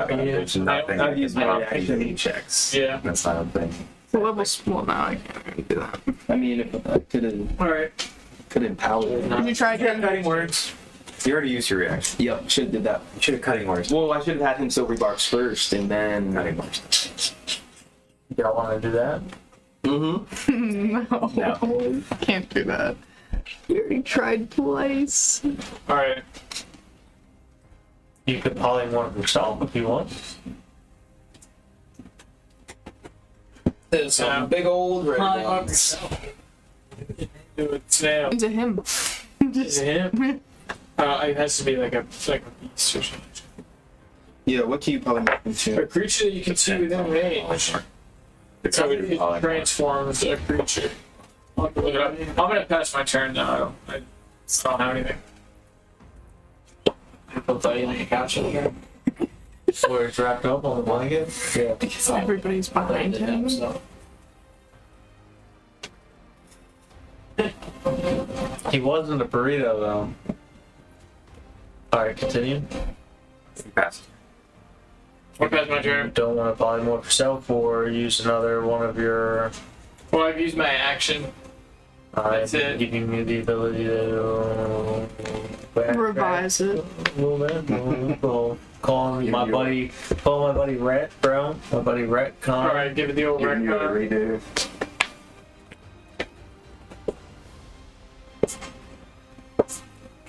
There's nothing. I've used my reaction checks. Yeah. That's not a thing. The level's. Well, now I can't really do that. I mean, if I could have Alright. empowered it. Can you try again? Cutting words. You already used your reaction. Yep, should have did that. You should have cutting words. Well, I should have had him silvery barbs first, and then. Cutting words. Y'all want to do that? Mm-hmm. No. Can't do that. You already tried twice. Alright. You could polymorph yourself if you want. There's Big old red Hi, ones. do it snail. Into him. Is it him? It has to be like a beast or something. Yeah, what can you polymorph A into? creature that you can see within range. So it transforms a creature. I'll have to look it up. I'm gonna pass my turn now. I don't have anything. People thought you like a couch over here. Where it's wrapped up on the blanket? Yeah. Because everybody's behind him. He wasn't a burrito though. Alright, continue. Pass. I'll pass my You turn. don't want to polymorph yourself or use another one of your. Well, I've used my action. That's it. Giving you the ability to Revise it. a little bit. We'll call my buddy Rhett, bro. My buddy Rhett. Alright, give it the old Give you a record. redo.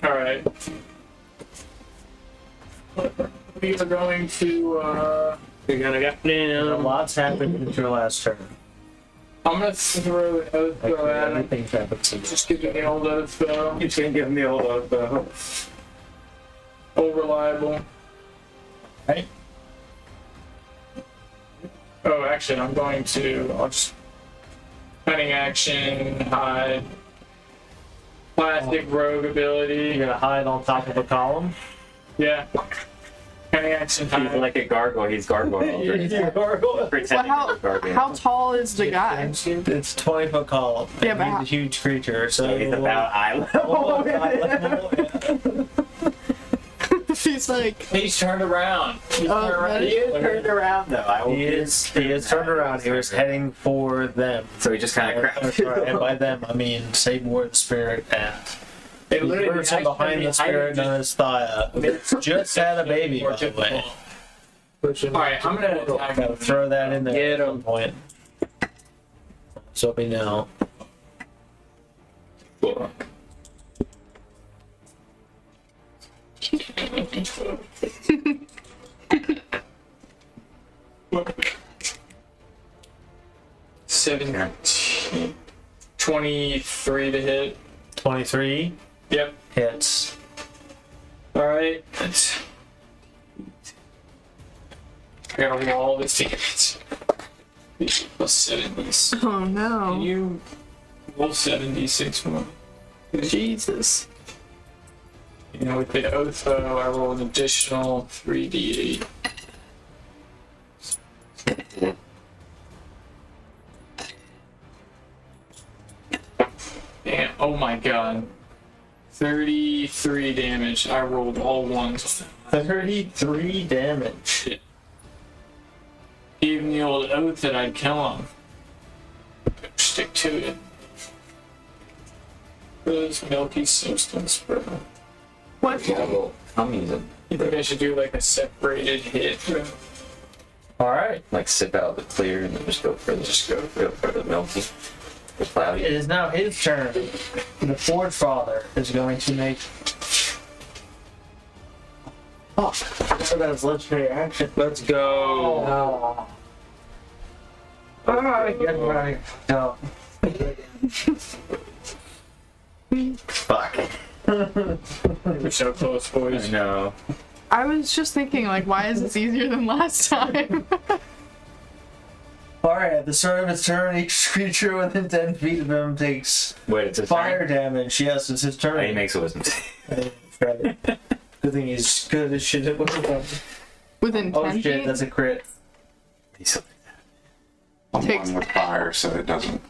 Alright. We are going to, You're gonna get a lot's happened since your last turn. I'm gonna throw an oath throw at him. Everything's happened since. Just give me the old oath throw. You can't give him the old oath though. Old reliable. Right? Oh, actually, I'll just cunning action, hide, plastic rogue You're ability. gonna hide on top of a column. Yeah. Cunning action, He's hide. like a gargoyle. He's gargoyle. Well, Pretending how, he's a gargoyle. how tall is the guy? It's 20-foot column. Yeah, but He's how- a huge creature, so He's about eye level. He's like, He's turned around. He's Oh, turned around. really? He is turned around though. I will He is turned around. He was heading for them. So he just kind of That's right. And by them, I mean Saborn the spirit and They the literally person behind the spirit on his thigh. Just had a baby, by the way. Alright, I'm gonna attack Gotta him. throw that in there Get at some him. point. So we know. Fuck. Seventeen. 23 to hit. 23 Yep. hits. Alright. That's. I gotta roll this damage. Plus 70s. Oh Can no. you roll 76 more? Jesus. You know, with the oath though, I roll an additional 3d8. Damn, oh my god. 33 damage. I rolled all ones. 33 damage. Even the old oath that I'd kill him. Stick to it. Those milky substance, bro. What? Yeah, well, I'm using You think I should do like a separated hit, bro? Alright. like sip out the clear and then just go for the milky, the cloudy. It is now his turn. The Forge Father is going to make. Oh, I forgot about his legendary action. Let's go. Oh. Ah, get right. No. Fuck. We're so close, I boys. know. I was just thinking, like, why is this easier than last time? Alright, at the start of his turn, each creature within 10 feet of him takes Wait, it's a fire damage. Yes, it's his turn. He makes a wisdom save. Right. Good thing he's good as shit at wisdom. Within 10 Oh shit, feet? that's a crit. I'm Takes- one with fire, so it doesn't.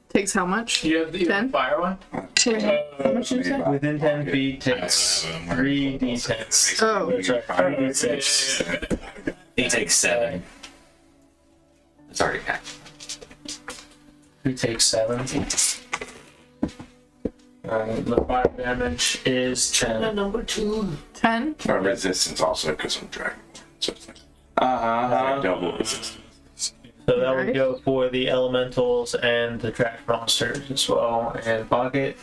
Takes how much? You have the 10? fire one? How much did you say? Within 10 feet takes 3d10. Oh. That's right, 3d6. He takes 7. It's already packed. He takes 7. The fire damage is 10. Number 2. 10? Resistance also because I'm dragon. So it's Uh-huh. double resistance. So that would Nice. go for the elementals and the trash monsters as well. And pocket.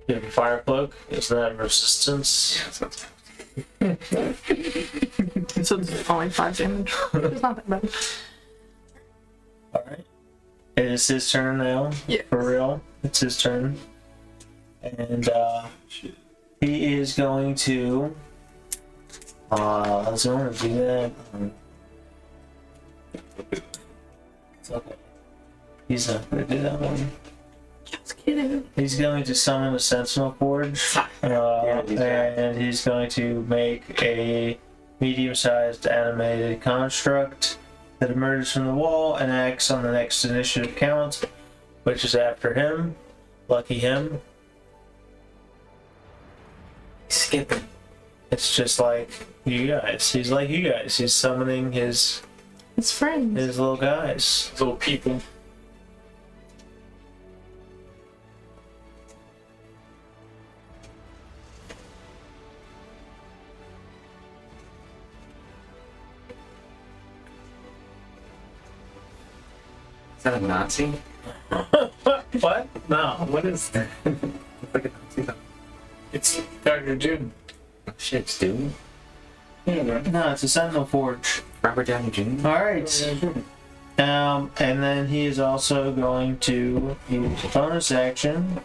You have a fire cloak. Is that resistance? Yeah, so it's So it's only 5 damage. It's not that bad. Alright. It is his turn now. Yeah. For real. It's his turn. And he is going to let's want to do that. It's okay. He's not gonna do that one. Just kidding. He's going to summon a Sentinel Forge, and he's going to make a medium-sized animated construct that emerges from the wall and acts on the next initiative count, which is after him. Lucky him. skipping. It's just like you guys. He's like you guys. He's summoning his It's friends. little guys. Little people. Is that a Nazi? What? No. What is that? It's like a Nazi though. It's Dr. Doom. Oh, shit, it's Doom. Yeah, bro. No, it's a Sentinel Forge. Robert Downey Jr. Alright. And then he is also going to use a bonus action.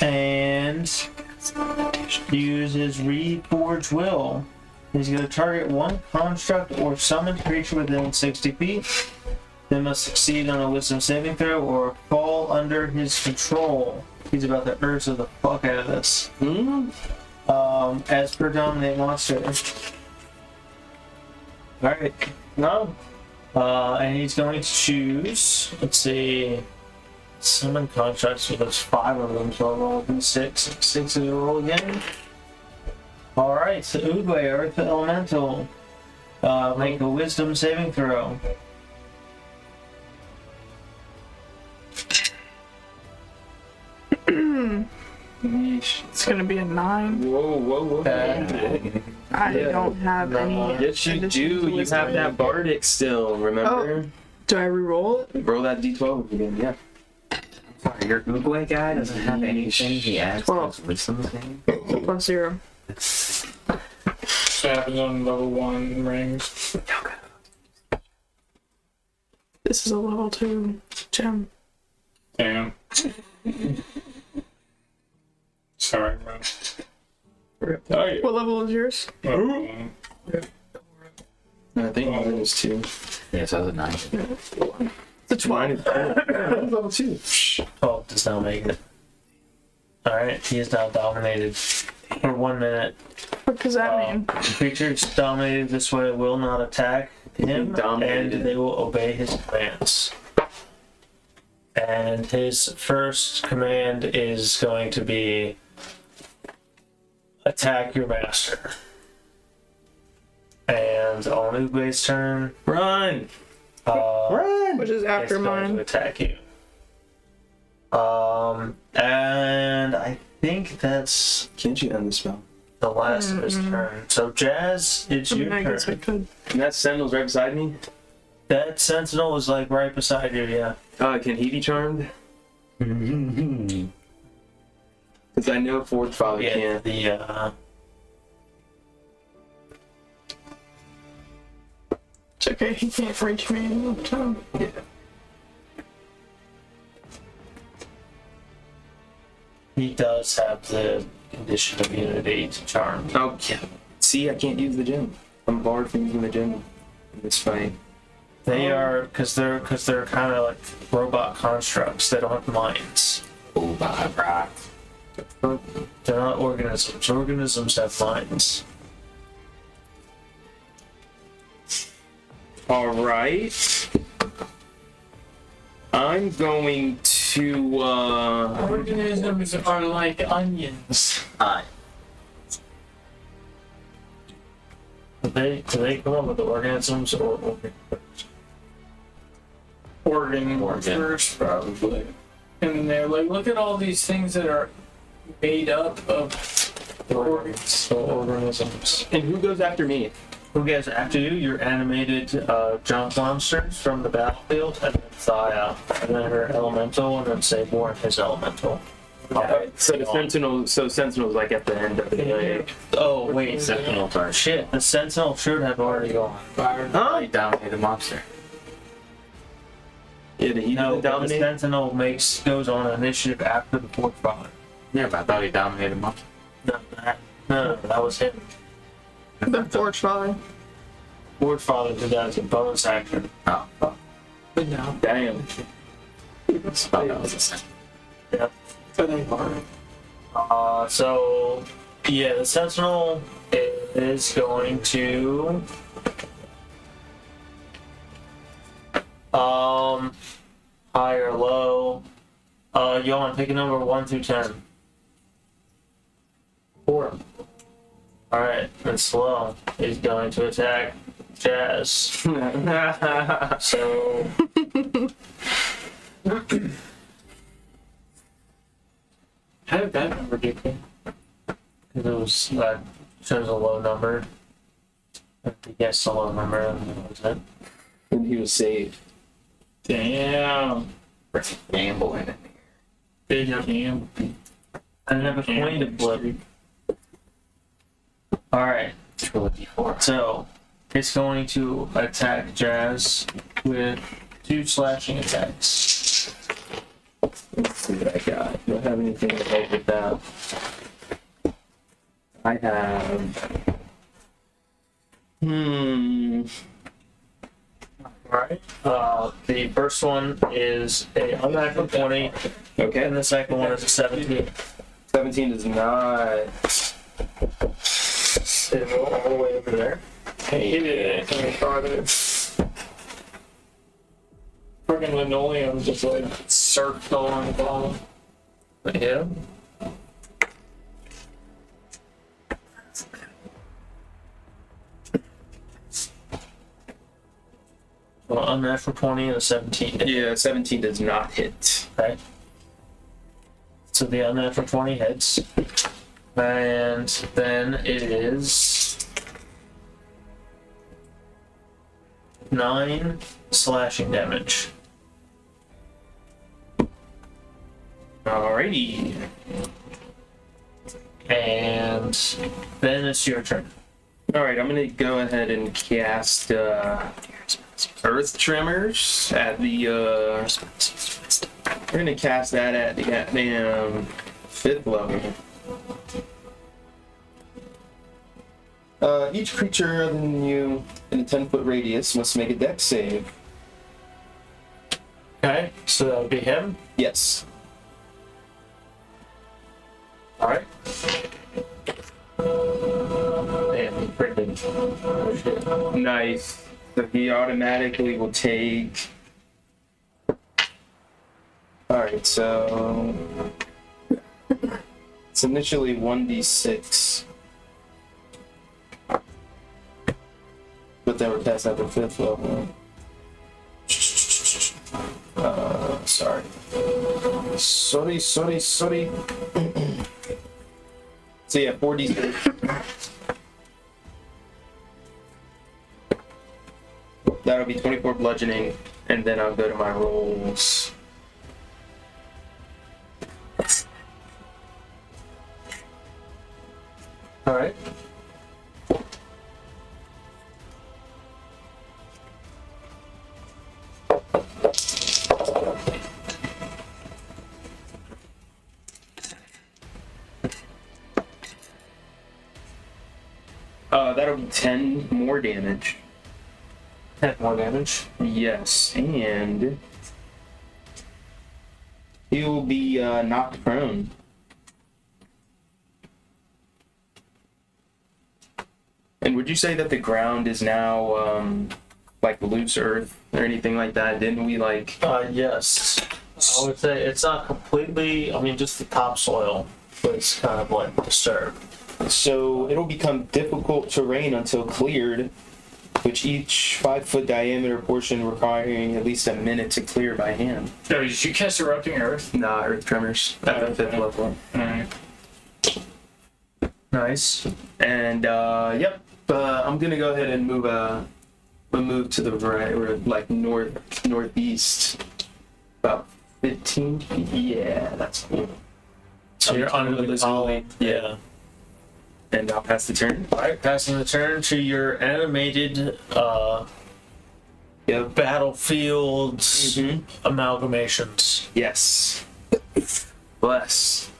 And use his Reforge Will. He's going to target one construct or summoned creature within 60 feet. They must succeed on a wisdom saving throw or fall under his control. He's about to Urza the fuck out of this. As per Dominate Monster. Alright. No. And he's going to choose, let's see, summon contracts, so there's 5 of them, so I'll roll d6. 6 is a roll again. Alright, so Oogway, Earth Elemental. Make a wisdom saving throw. It's gonna be a 9. Whoa. I don't have any. Yes, you additions do. to You wisdom. have that bardic still. Remember? Do I reroll it? Roll that d12 again. Yeah. Sorry, your Google guy doesn't have anything he adds to 12. his wisdom thing. Plus 0. So it happens on level 1 rings. This is a level 2 gem. Damn. Sorry, bro. Oh, yeah. What level is yours? I think mine is 2. Yeah, so that was a 9. It's a 12. Level 2. 12 does not make it. Alright, he is now dominated for 1 minute. What does that mean? The creatures dominated this way will not attack him, Dominated. and they will obey his commands. And his first command is going to be attack your master. And on Ube's turn, Run! Which is it's after going to mine. attack you. And I think that's Can't you end the spell? the last of his turn. So Jazz, it's I your mean, I guess I turn. could. And that sentinel's right beside me? That sentinel was like right beside you, yeah. Can he be charmed? Because I know Forge Father Yeah, can't. It's okay, he can't reach me in enough time. He does have the condition of immunity to charm. Oh, yeah. See, I can't use the gem. I'm barred from using the gem in this fight. They are, because they're kind of like robot constructs. They don't have minds. Oh, right. They're not organisms. Organisms have minds. Alright. I'm going to, Organisms are like onions. Do they come up with organisms or Organ first, probably. And they're like, look at all these things that are made up of organs. so organisms? and who goes after me? Who gets after you? Your animated junk monsters from the battlefield, and then Thaya, and then her elemental, and then Sabor and his elemental. So the Sentinel's like at the end of the Oh wait, Sentinel target. shit! The Sentinel should have already gone. He dominated the monster. Yeah, did he No, but the dominate? Sentinel goes on initiative after the fourth father. Yeah, but I thought he dominated the monster. No, that was him. The Forge Father. Fourth father did that as a bonus action. Oh, fuck. But no, Damn. I thought that was a second. but they are. So yeah, the Sentinel is going to high or low. You want to pick a number 1 through 10. 4. Alright, and slow is going to attack Jazz. So How did that number get there? it was shows a low number. If you guessed a low number, then that was it. And he was saved. Damn. Gambling in Big damn. I didn't have a coin to flip. Alright, Trilogy 4. so it's going to attack Jazz with 2 slashing attacks. Let's see what I got. Do I have anything to help with that? I have. Alright. The first one is a unnatural 20, Okay. and the second one is a 17. 17 does not. They roll all the way over there. He did it any farther. Fucking linoleum just like circle on the bottom. Yeah. Well, unnatural 20 and a 17. Yeah, 17 does not hit. Okay. It's So the unnatural 20 hits. And then it is 9 slashing damage. Alrighty. And then it's your turn. All right, I'm gonna go ahead and cast Earth Tremors at the. We're gonna cast that at the goddamn 5th level. Each creature other than you in a 10-foot radius must make a dex save. Okay, so that would be him. Yes. Alright. Damn, he printed. Oh, shit. Nice. So he automatically will take. Alright, so. It's initially 1d6. But then we're past at the 5th level. Sorry. Sorry. So yeah, 4d6. That'll be 24 bludgeoning, and then I'll go to my rolls. Alright. That'll be 10 more damage. 10 more damage. Yes, and he will be knocked prone. And would you say that the ground is now like loose earth or anything like that? Didn't we like? Yes. I would say it's not completely, I mean, just the topsoil was kind of like disturbed. So it'll become difficult terrain until cleared, which each 5-foot diameter portion requiring at least a minute to clear by hand. Oh, did you cast Erupting Earth? Nah, earth tremors at the 5th level. Alright. Nice. And yep, I'm gonna go ahead and move to the right, or like northeast, about 15 feet. Yeah, that's cool. So you're under the column. Yeah. And I'll pass the turn. Alright, passing the turn to your animated Yep. battlefields amalgamations. Yes. Bless.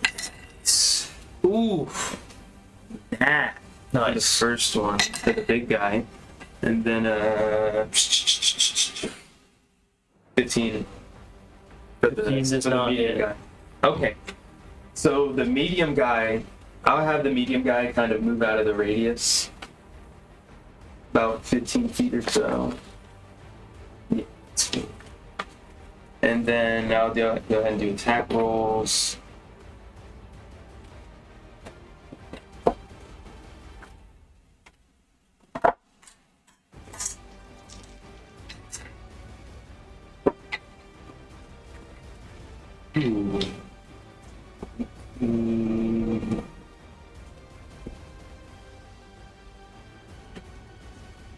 Ooh. That. The Nice. first one for the big guy. And then 15. For the, 15 does for the not medium hit. guy. Okay. So the medium guy, I'll have the medium guy kind of move out of the radius. About 15 feet or so. Yeah, that's good. And then I'll go ahead and do attack rolls. Ooh.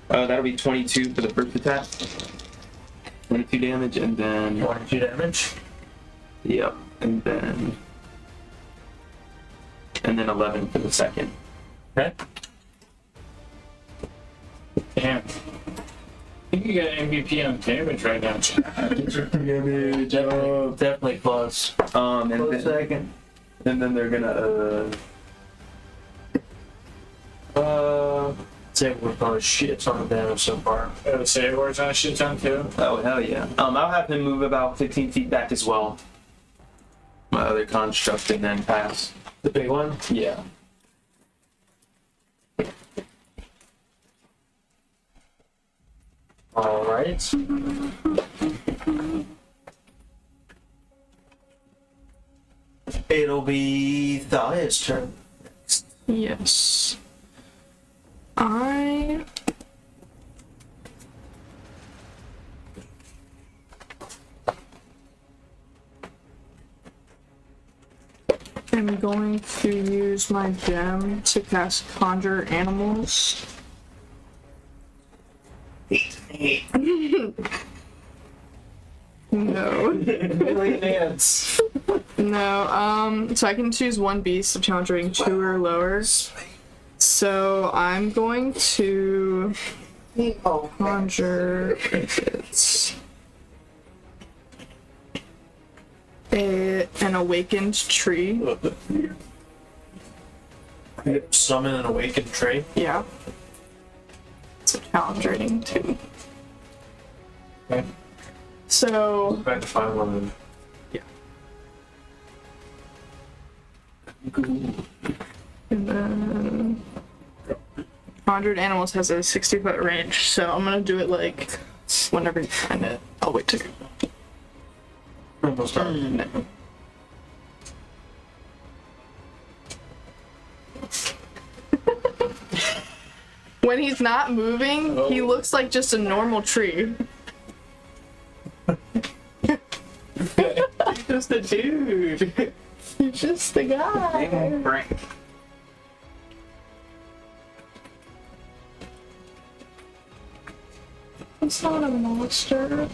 That'll be 22 for the first attack. 22 damage, and then 22 damage. yep, and then 11 for the second. Okay. Damn. I think you got MVP on damage right now, Chad. Definitely close. And Close then, second. and then they're gonna Say we're going to shit ton of damage so far. I would say words on a shit ton too. oh hell yeah. I'll have him move about 15 feet back as well. My other construct, and then pass. The big one. Yeah. Alright. It'll be Thaya's turn. Yes. I I'm going to use my gem to cast Conjure Animals. No. Dance. No, so I can choose one beast of challenge rating 2 or lower. So I'm going to conjure it's an awakened tree. Summon an awakened tree. Yeah. It's a challenge rating 2. Okay. So Back to find one. and then Conjured Animals has a 60-foot range, so I'm gonna do it like whenever you find it. I'll wait to Almost done. no. When he's not moving, he looks like just a normal tree. Just a dude. He's just the guy. It's not a monster.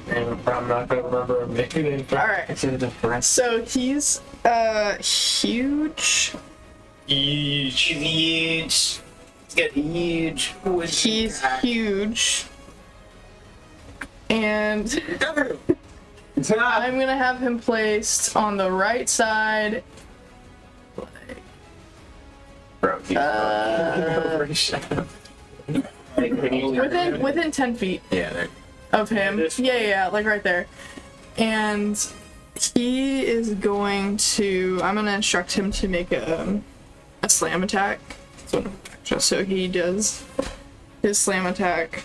And I'm not gonna remember making it. Alright. So he's huge. Huge. It's got huge. He's huge. And I'm gonna have him placed on the right side. Within 10 feet Yeah, there. of him. Yeah, like right there. And he is going to. I'm gonna instruct him to make a slam attack. So he does his slam attack.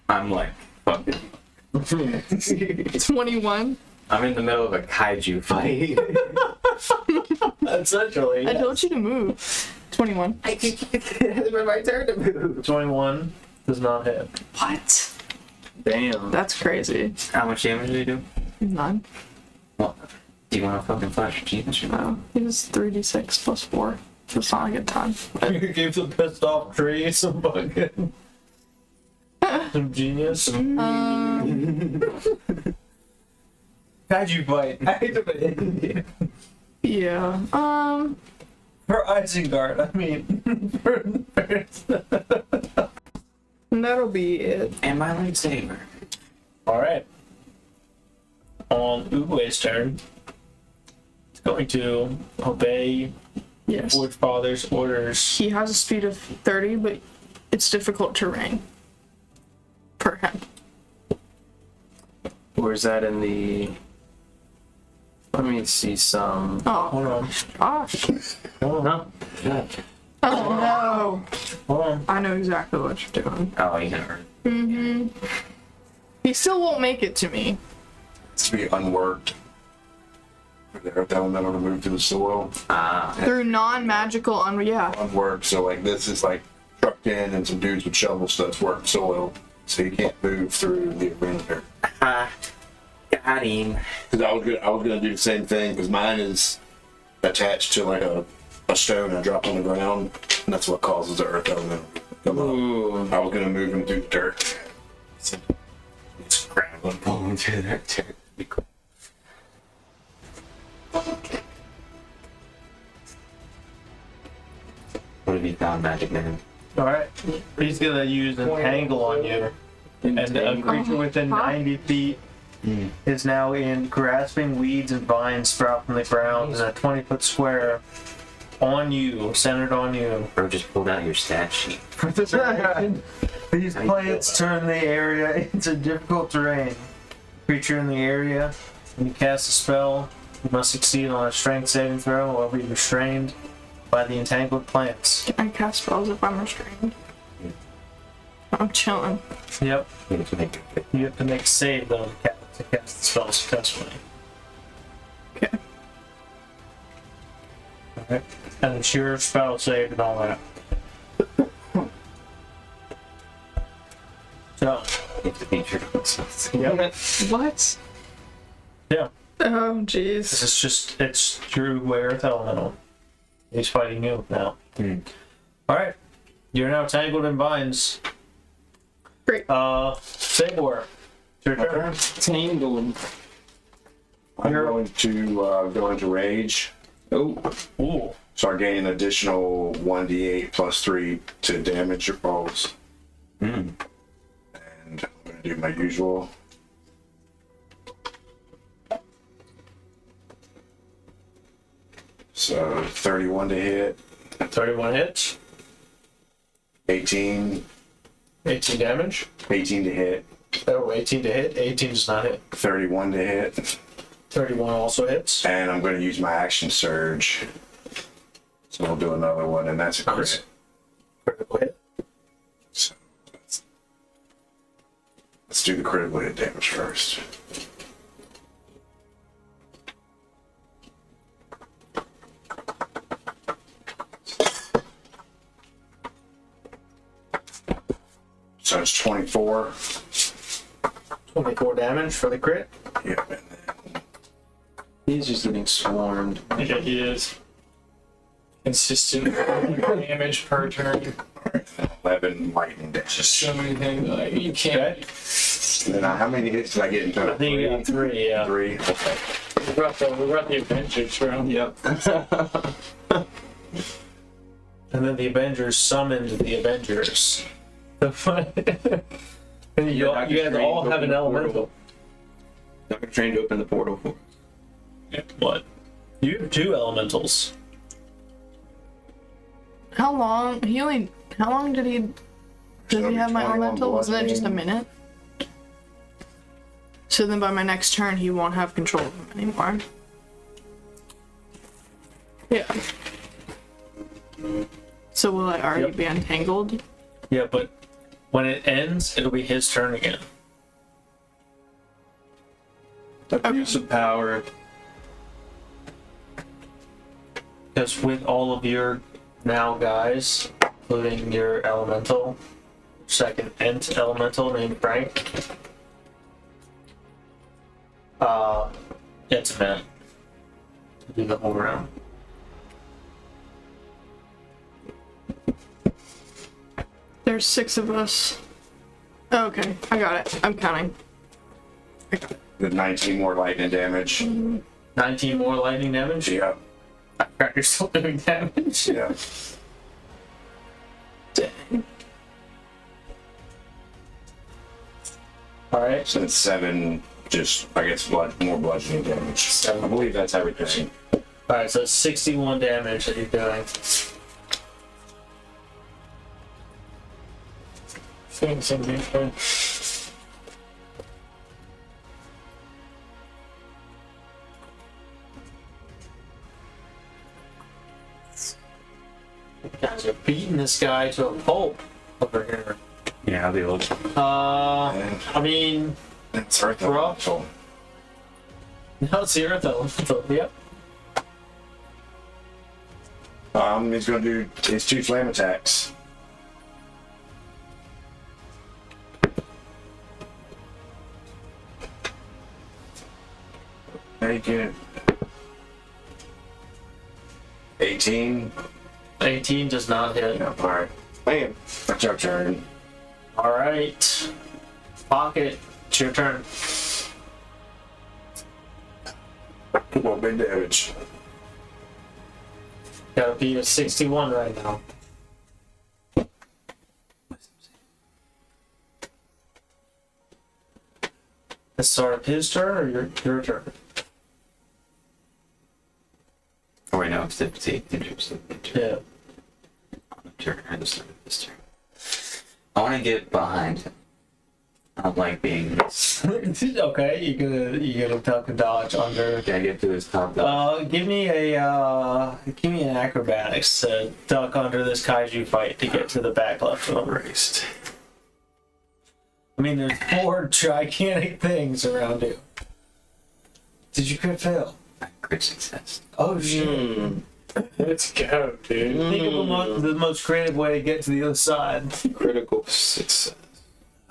I'm like, fuck it. 21. I'm in the middle of a kaiju fight. Essentially. I told you to move. 21. It's my turn to move. 21 does not hit. What? Damn. That's crazy. How much damage do you do? None. Well, do you want to fucking flash genius or not? No. He was 3d6 plus 4. So it's not a good time. You gave the pissed off tree some fucking. Some genius. Kaiju fight. Yeah. For Isengard, I mean. And that'll be it. And my lightsaber. Alright. On Uguay's turn, it's going to obey Yes. Forge Father's orders. He has a speed of 30, but it's difficult terrain. For him. Where's that in the? Let me see some. Oh, Hold on. gosh. Hold on. Oh, no. Hold on. I know exactly what you're doing. Oh, you can earn. Mm-hmm. He still won't make it to me. It's to be unworked. For the earth elemental to move to the soil. Ah. Through non-magical, yeah. Unworked. So like this is like trucked in and some dudes with shovels that's work soil. So you can't move through the arena. Got him. Because I was gonna do the same thing because mine is attached to like a stone I dropped on the ground, and that's what causes the earth elemental to come up. Ooh. I was gonna move him through the dirt. Just grab and pull him through there too. Be cool. What have you found, Magic Man? Alright. He's gonna use Entangle on you. And a creature within 90 feet is now in grasping weeds and vines sprout from the ground in a 20-foot square on you, centered on you. Bro, just pulled out your stat sheet. For the duration, these plants turn the area into difficult terrain. Creature in the area, when you cast a spell, you must succeed on a strength saving throw or be restrained by the entangled plants. I cast spells if I'm restrained. I'm chilling. Yep. You have to make it. You have to make a save though to cast the spell successfully. Okay. Okay. And it's your spell save and all that. So, You have to beat your yep. What? Yeah. Oh, jeez. It's true Earth Elemental. He's fighting you now. Alright. You're now tangled in vines. Great. Sabor. Your turn. Tangled. I'm going to go into rage. Oh. Ooh. So I gain an additional 1d8 plus 3 to damage your foes. And I'm going to do my usual. So 31 to hit, 31 hits. 18, 18 damage. 18 to hit, Oh, 18 to hit. 18 does not hit. 31 to hit, 31 also hits. and I'm going to use my action surge. So we'll do another one, and that's a crit. Critical hit. So let's do the critical hit damage first. So it's 24. 24 damage for the crit. Yep, and then He's just getting swarmed. Yeah, he is. Consistent damage per turn. 11 lightning damage. Just so many things. Like, you can't. And then how many hits did I get in total? I think you got 3, yeah. 3? Okay. We brought the Avengers from. Yep. And then the Avengers summoned the Avengers. And you guys all have an elemental. Dr. Train to open the portal for us. What? You have 2 elementals. How long did he does he have my 21 elemental? Wasn't it just a bludgeoning. minute? So then by my next turn he won't have control of him anymore. Yeah. So will I already Yep. be untangled? Yeah, but when it ends, it'll be his turn again. Abuse of power. Because with all of your now guys, including your elemental, second ent elemental named Frank, it's a minute to do the whole round. There's 6 of us. Oh, okay, I got it. I'm counting. I got it. The 19 more lightning damage. 19 more lightning damage. Yeah. I forgot you're still doing damage. Yeah. Dang. Alright, So it's 7, just, I guess, more bludgeoning damage. 7. I believe that's everything. Alright, so it's 61 damage that you're doing. Saying something. You guys are beating this guy to a pulp over here. Yeah, how they look. And I mean, it's Earth Rough. Elemental. no, it's the Earth Elemental. Yep. He's going to do his 2 flame attacks. Make it 18. 18 does not hit. Yeah, alright. Bam. That's your turn. Alright. Pocket, it's your turn. Well, big damage. Gotta be a 61 right now. The start of his turn or your turn? Oh, wait, no, it's the Yeah. turn. I just started this turn. I want to get behind him. I don't like being. Okay, you gonna tuck and dodge under. Can I get to his top? Give me an acrobatics to duck under this kaiju fight to get to the back left of him. Raced. I mean, there's 4 gigantic things around you. Did you crit fail? Crit success. Oh shit! Let's go, dude. Think of the most creative way to get to the other side. Critical success.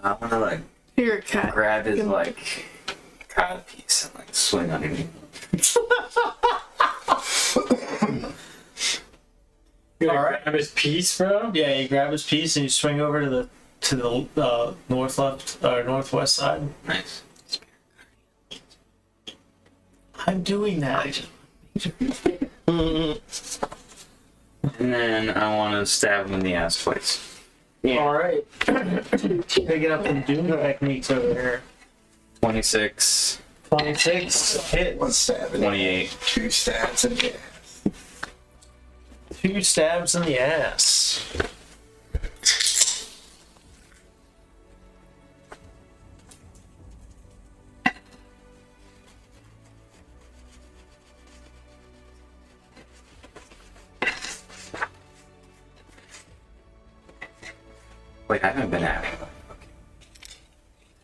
I want to like You're a cat. grab his like cod piece Like swing underneath. You All right. grab his piece, bro. Yeah, you grab his piece and you swing over to the north left or northwest side. Nice. I'm doing that. And then I want to stab him in the ass twice. All right. Picking up some doom techniques over here. 26, 26 hit. 28. 2 stabs in the ass. 2 stabs in the ass. Wait, I haven't been at it.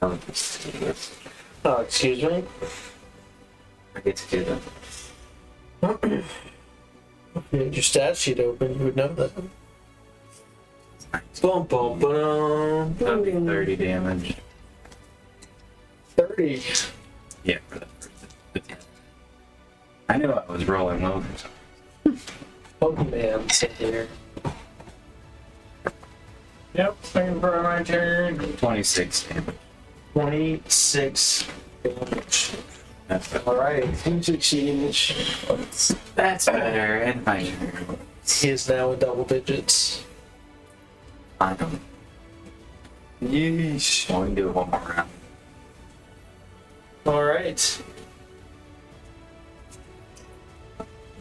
Oh, excuse me. I get to do that. If you had your stat sheet open, you would know that. Boom, boom, boom. That'd be 30 damage. 30. Yeah, for that first. I knew I was rolling low. Pokemon in here. Yep, second for my turn. 26 damage. 26 damage. That's better. Alright. That's better. And my turn. He is now in double digits. I don't. Yeesh. Well, we can do it one more round. Alright.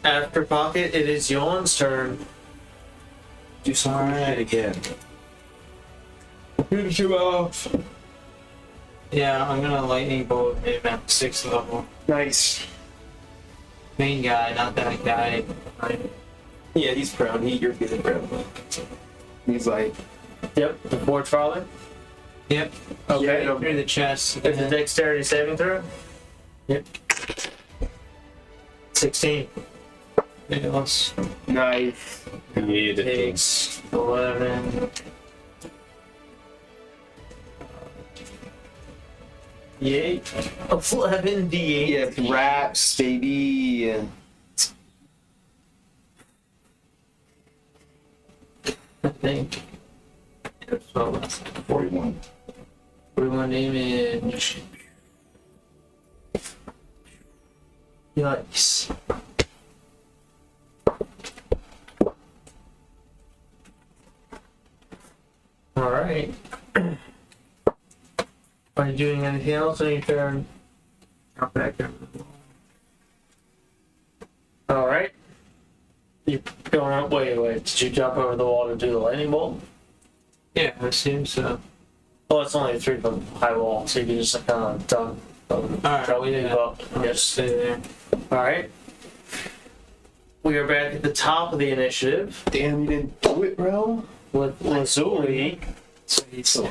After Pocket, it is Yawn's turn. Do some cool shit again. Finish you off. Yeah, I'm gonna lightning bolt him at 6th level. Nice. Main guy, not that guy. Yeah, he's prone. You're good, bro. He's like, Yep, the Forge Father. Yep. Okay. Through the chest. It's a dexterity saving throw. Yep. 16. Fails. nice. You did Takes 11. D8. 11 D8. Yeah, wraps, baby. I think. So, 41. 41 damage. Yikes. Alright. Are you doing anything else on your turn? Drop back there. Alright. You going up? Wait. Did you jump over the wall to do the lightning bolt? Yeah, I assume so. Well, it's only a 3-foot high wall, so you can just kind of dump. Alright, Yes. I'll just stay there. Alright. We are back at the top of the initiative Damn, you didn't do it, bro. with Lazuli. So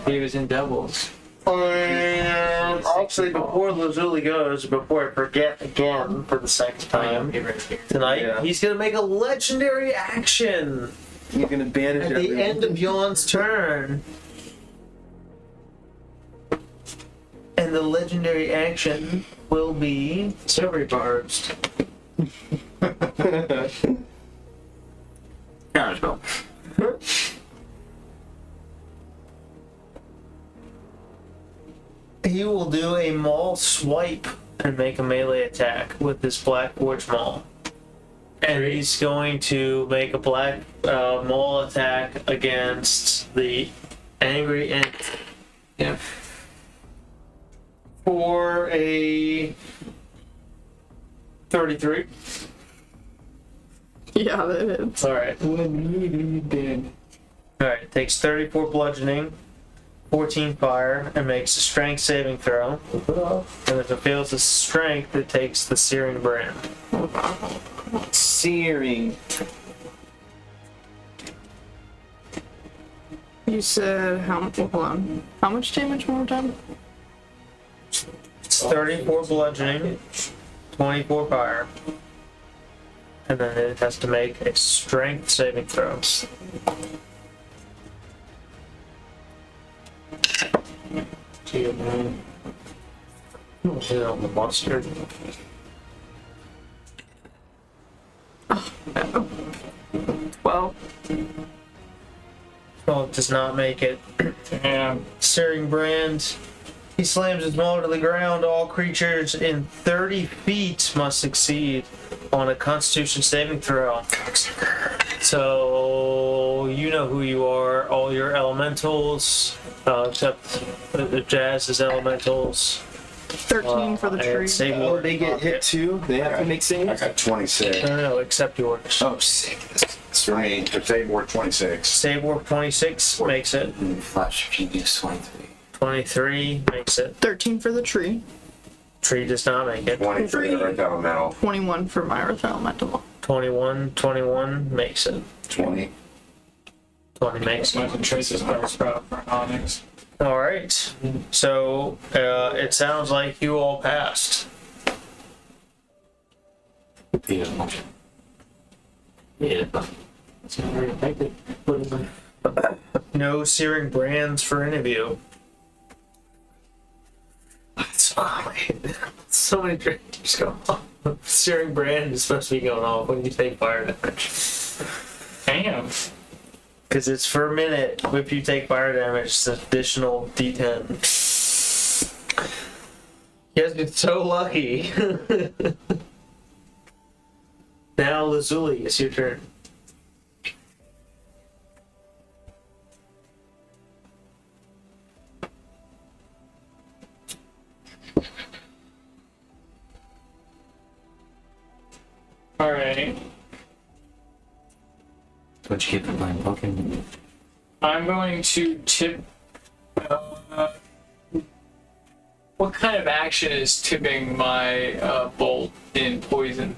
he was in doubles. Actually, before Lazuli goes, before I forget again for the second time Right here. tonight, Yeah. he's gonna make a legendary action You're gonna banish at the everyone. end of Yawn's turn. And the legendary action will be Silvery barbs. Counterspell. he will do a maul swipe and make a melee attack with this black forge maul. And he's going to make a black maul attack against the angry ant Yep. for a 33. Yeah, that is. Alright. Alright, takes 34 bludgeoning, 14 fire, and makes a strength saving throw. And if it fails the strength, it takes the searing brand. Searing. You said how much? Hold on. How much damage one more time? It's 34 bludgeoning, 24 fire. And then it has to make a strength saving throw. Hit it on the mustard. Well, Oh, it does not make it. Damn. Searing brand. He slams his maul to the ground. All creatures in 30 feet must succeed on a Constitution saving throw. So you know who you are. All your elementals, except the Jazz's elementals. 13 for the And tree. save Oh, they get hit too? They have to make I saves? got 26. No, except yours. Oh, sick. It's for me. The save ward 26. Save work 26 makes it. Flash genius 23. 23 makes it. 13 for the tree. Tree does not make it. 20 for the Earth Elemental. 21 for my Earth Elemental. 21 makes it. 20. 20 makes it. Concentration spell sprout for Onyx. All right. So it sounds like you all passed. Yeah. Yeah. It's not very effective. Put in No searing brands for any of you. So many dangers go off. Searing brand is supposed to be going off when you take fire damage. Damn. Because it's for a minute. If you take fire damage, it's an additional d10. You guys get so lucky. Now, Lazuli, it's your turn. Alright. What you get for playing Pokemon? I'm going to tip. What kind of action is tipping my bolt in poison?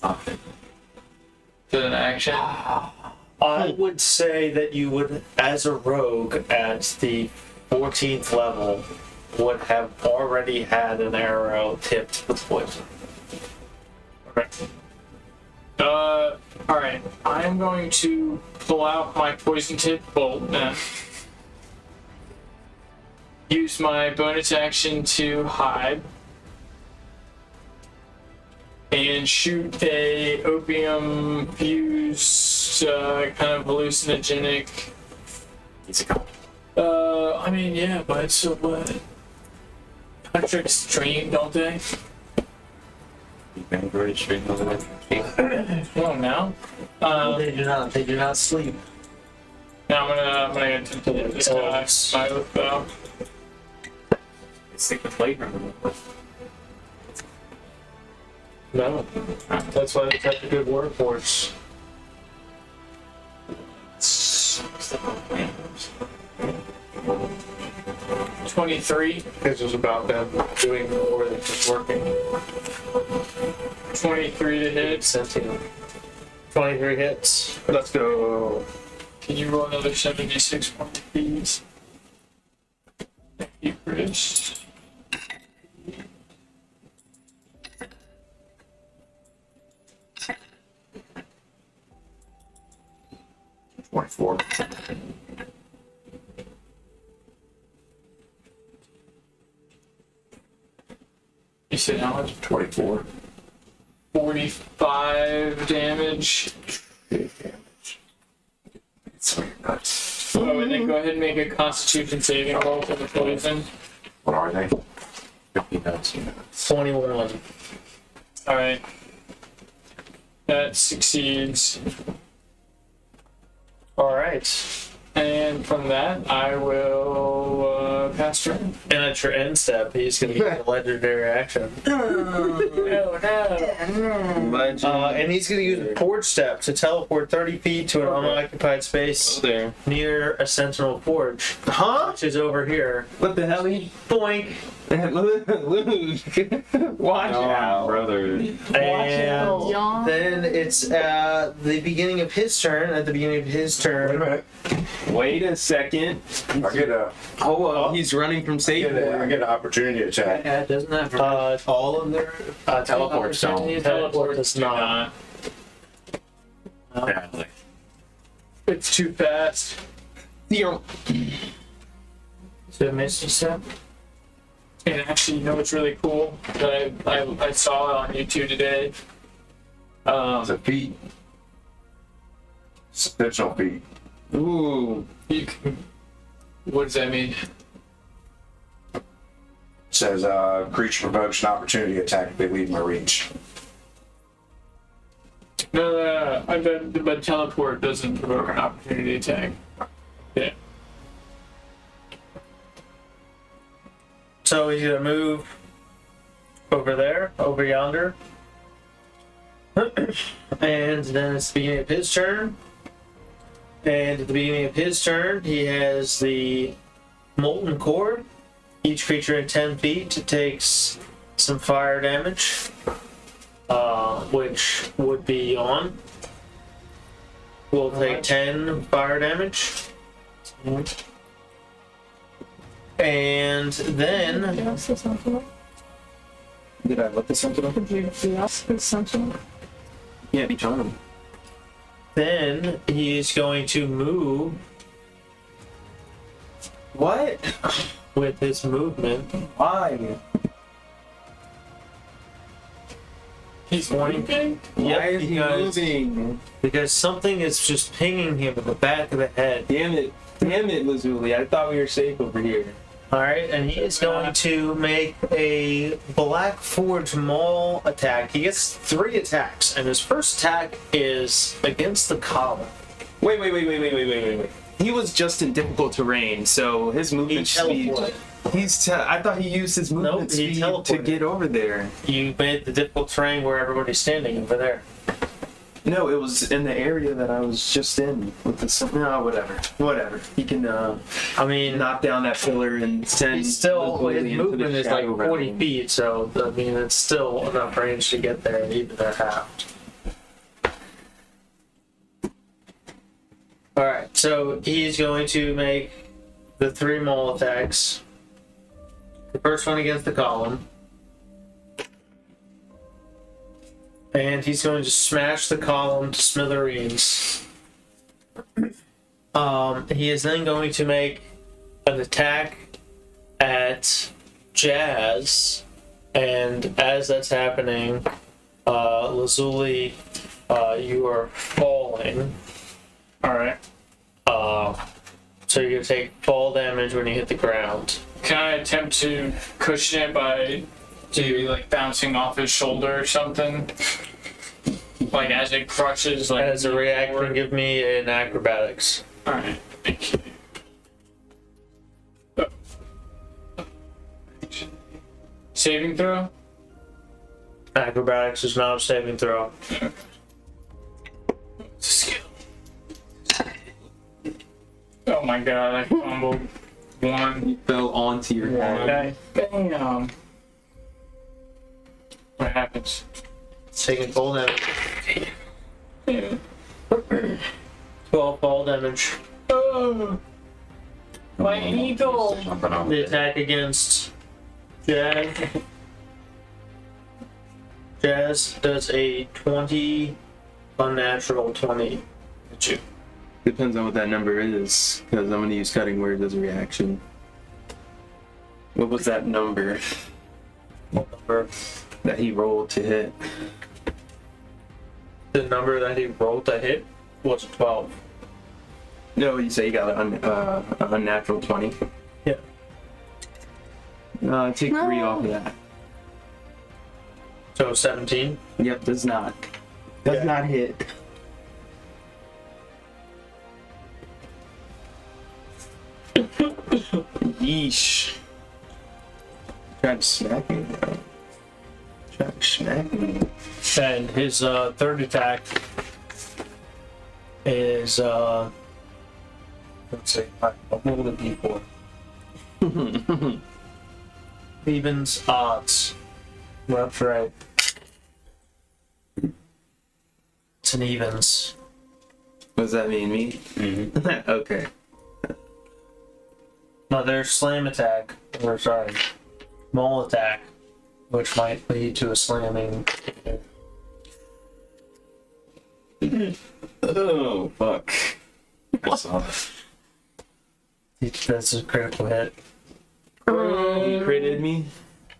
Okay. Is it an action? I would say that you would, as a rogue at the 14th level, would have already had an arrow tipped with poison. Alright. I'm going to pull out my poison tip bolt then. Use my bonus action to hide. And shoot a opium fused kind of hallucinogenic. It's a couple. I mean, yeah, but so what? Contracts dream, don't they? You've been very straight over there. Well, now. They do not. They do not sleep. Now I'm gonna attempt to hit this guy. My oath bow. Stick with flavor. No. That's why they have a good workforce. 23. Because it was about them doing more than just working. 23 to hit. Sentient. 23 hits. Let's go. Can you roll another 76 for me, please? Thank you, Chris. Twenty-four. You said how much? 24. 45 damage. It's so nuts. Oh, and then go ahead and make a Constitution saving roll for the poison. What are they? 50 nuts. 21. Alright. That succeeds. Alright. And from that, I will pass turn. And at your end step, he's going to get a legendary action. Oh no. And he's going to use a forge step to teleport 30 feet to an unoccupied space There. near a sentinel forge, Huh? which is over here. What the hell? Boink! Luke. Watch out. brother. And Yawn. then it's the beginning of his turn. At the beginning of his Wait a turn, minute. Wait a second. I get a, Oh, he's running from safe. I get an opportunity attack. Yeah, doesn't that all of their Teleport stone. teleport does not. Yeah, like, It's too fast. Zero. So Misty step? And actually, you know what's really cool that I saw on YouTube today? It's a feat. It's a fictional feat. Ooh. You can, what does that mean? It says creature provokes an opportunity attack if they leave my reach. No, I bet, but teleport doesn't provoke an opportunity attack. Yeah. So he's gonna move over there, over yonder. And then it's the beginning of his turn. And at the beginning of his turn, he has the molten core. Each creature in 10 feet takes some fire damage, which would be on. Will take 10 fire damage. And then Did I say something? Did I look at something up? Did you say something? Can't be charmed. Then he's going to move What? with his movement. Why? He's moving? Why is he because, moving? because something is just pinging him in the back of the head. Damn it, Lazuli. I thought we were safe over here. Alright, and he is going to make a Black Forge Maul attack. He gets 3 attacks, and his first attack is against the column. Wait. He was just in difficult terrain, so his movement speed. teleported. I thought he used his movement Nope, he speed to teleported. get over there. You made the difficult terrain where everybody's standing over there. No, it was in the area that I was just in with the. No, whatever. He can I mean, knock down that pillar and send. he's still, Lazuli his into the movement is like shadow 40 realm. feet, so I mean, it's still enough range to get there, even at half. Alright, so he's going to make the 3 maul attacks. The first one against the column. And he's going to smash the column to smithereens. He is then going to make an attack at Jazz. And as that's happening, Lazuli, you are falling. Alright. So you're gonna take fall damage when you hit the ground. Can I attempt to cushion it by maybe like bouncing off his shoulder or something? Like as it crushes, like As a reaction, give me an acrobatics. Alright, thank you. Saving throw? Acrobatics is not a saving throw. It's a skill. Oh my god, I fumbled. 1. Fell onto your head. Okay. Bam. What happens? It's taking full damage. 12 fall damage. Oh, my eagle. Jumping over The there. attack against Jazz. Jazz does a 20 unnatural 20. Hit you. Depends on what that number is, because I'm gonna use cutting words as a reaction. What was that number What number? that he rolled to hit? The number that he rolled to hit was 12. No, you say you got an unnatural 20. Yeah. Take 3 off of that. So 17. Yep, does not. Does not hit. Yeesh. Tried to smack me, bro. Tried to smack me. And his third attack is let's see, I'll roll the d4. Evens odds. That's right. It's an evens. What does that mean, me? Mhm. Okay. Another slam attack, or sorry, maul attack, which might lead to a slamming. Oh, fuck. I saw That's a critical hit. He critted me?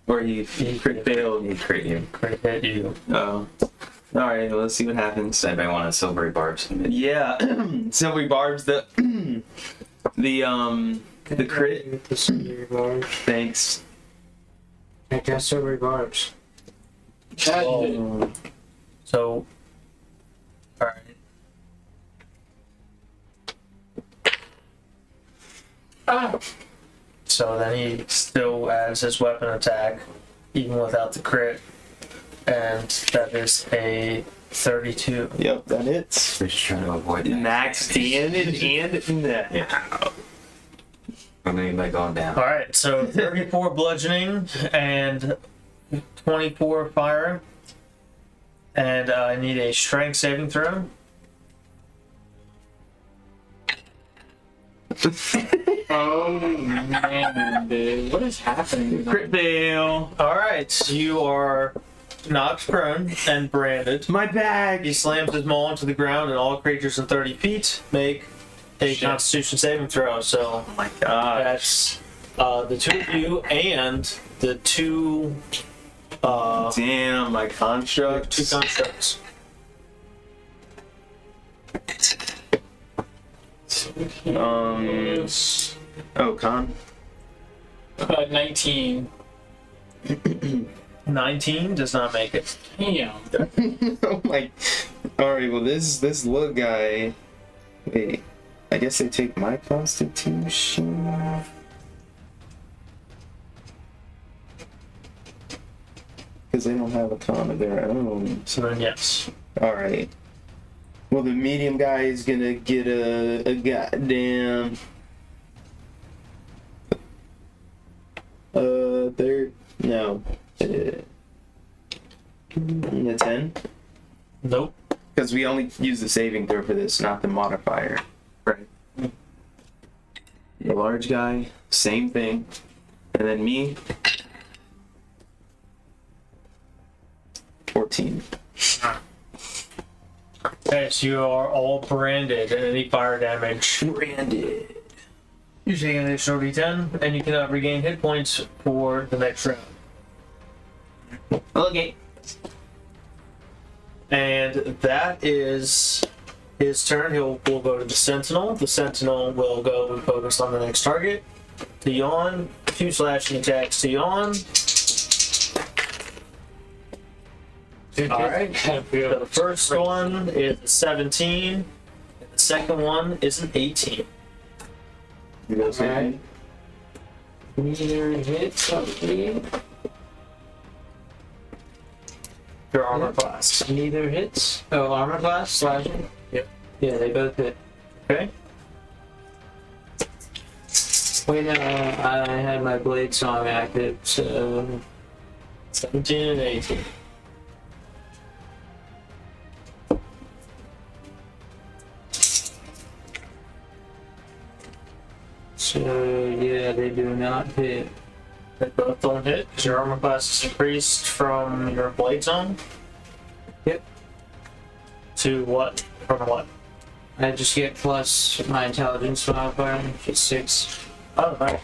Or he crit failed? He crit you. Crit hit you. Oh. Alright, well, let's see what happens. Does anybody want a silvery barbs? Yeah, Silvery Barbs, the crit. The silvery barbs. Thanks. I got silvery barbs. So, alright. So then he still adds his weapon attack, even without the crit. And that is a 32. Yep, that hits. We're just trying to avoid that. Max standard and Yeah. I'm anybody going down. Alright, so 34 bludgeoning and 24 fire. And I need a strength saving throw. Oh man, dude. What is happening? crit fail. Alright, you are knocked prone and branded. My bag. He slams his maul into the ground, and all creatures in 30 feet make a Constitution saving throw. So Oh my god. that's the two of you and the two Damn, my construct. two constructs. Oh, con. 19. 19 does not make it. Damn. Oh my. Alright, well, this little guy. Wait. I guess they take my constitution. Because they don't have a con of their own. So then, yes. Alright. Well, the medium guy is gonna get a goddamn. No. A 10? Nope. Because we only use the saving throw for this, not the modifier. Right. The large guy, same thing. And then me. 14. Okay, so you are all branded, and any fire damage. Branded. You take an additional d10, and you cannot regain hit points for the next round. Okay. And that is his turn. Will go to the Sentinel. The Sentinel will go and focus on the next target. To Yawn. 2 slashing attacks to Yawn. Alright. The first one is a 17. And the second one is an 18. You guys Alright. Neither hits on me. Your armor class. Neither hits. Oh, armor class, slashing? Yep. Yeah, they both hit. Okay. Wait, no, I had my blade song active, so 17 and 18. yeah, they do not hit. They both don't hit because your armor class is increased from your blade zone. Yep. To what? From what? I just get plus my intelligence modifier, which is 6. Oh, right.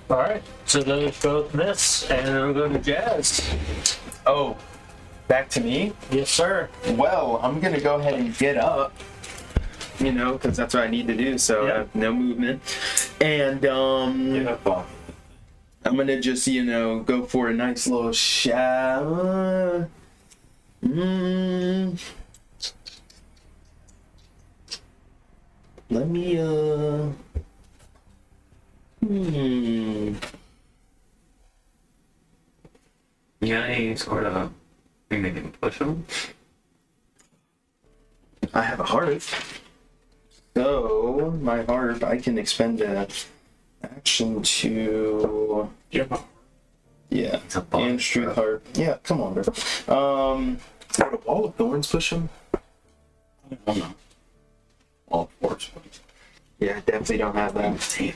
Alright, so those both miss, and it'll go to Jazz. Oh, back to me? Yes, sir. Well, I'm gonna go ahead and get up. You know, because that's what I need to do, so I have no movement. And, I'm gonna just, go for a nice little shower. Let me, You got any sort of thing that can push them? I have a harp. So, my harp, I can expend a action to... Yeah, It's a bug, and street bro. harp. Yeah, come on, bro. Would a wall of thorns push him? I don't know. All fours. Yeah, definitely don't have that. Damn.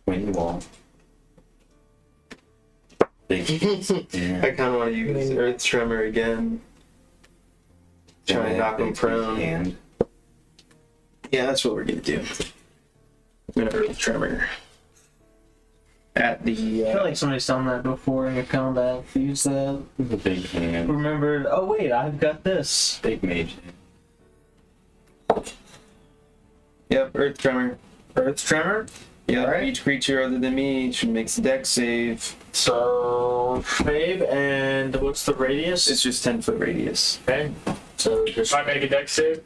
Wind wall. Big. Yeah. I kind of want to use Earth Tremor again. Try and knock him prone. And Yeah, that's what we're gonna do. I'm gonna earth tremor. At the I feel like somebody's done that before in a combat. Use that. The big hand. Remembered. Oh wait, I've got this. Big mage. yep, earth tremor. Earth tremor. Yep, Alright. each creature other than me should make a dex save. So, babe, and what's the radius? It's just 10-foot radius. Okay. So just If I make a dex save,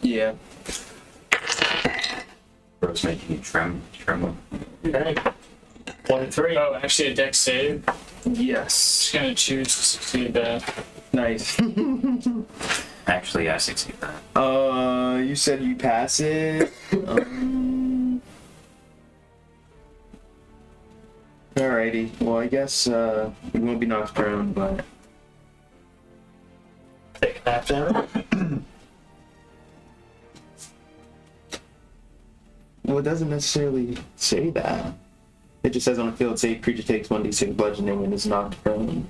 Yeah. Bro's making you tremble. okay. 23. oh, actually a dex save. Yes. Just gonna choose to succeed that. Nice. Actually, I succeed that. You said you pass it. Alrighty. Well, I guess we won't be knocked prone, but Take a nap damage. well, it doesn't necessarily say that. It just says on a field save, creature takes 1d6 bludgeoning and is knocked prone.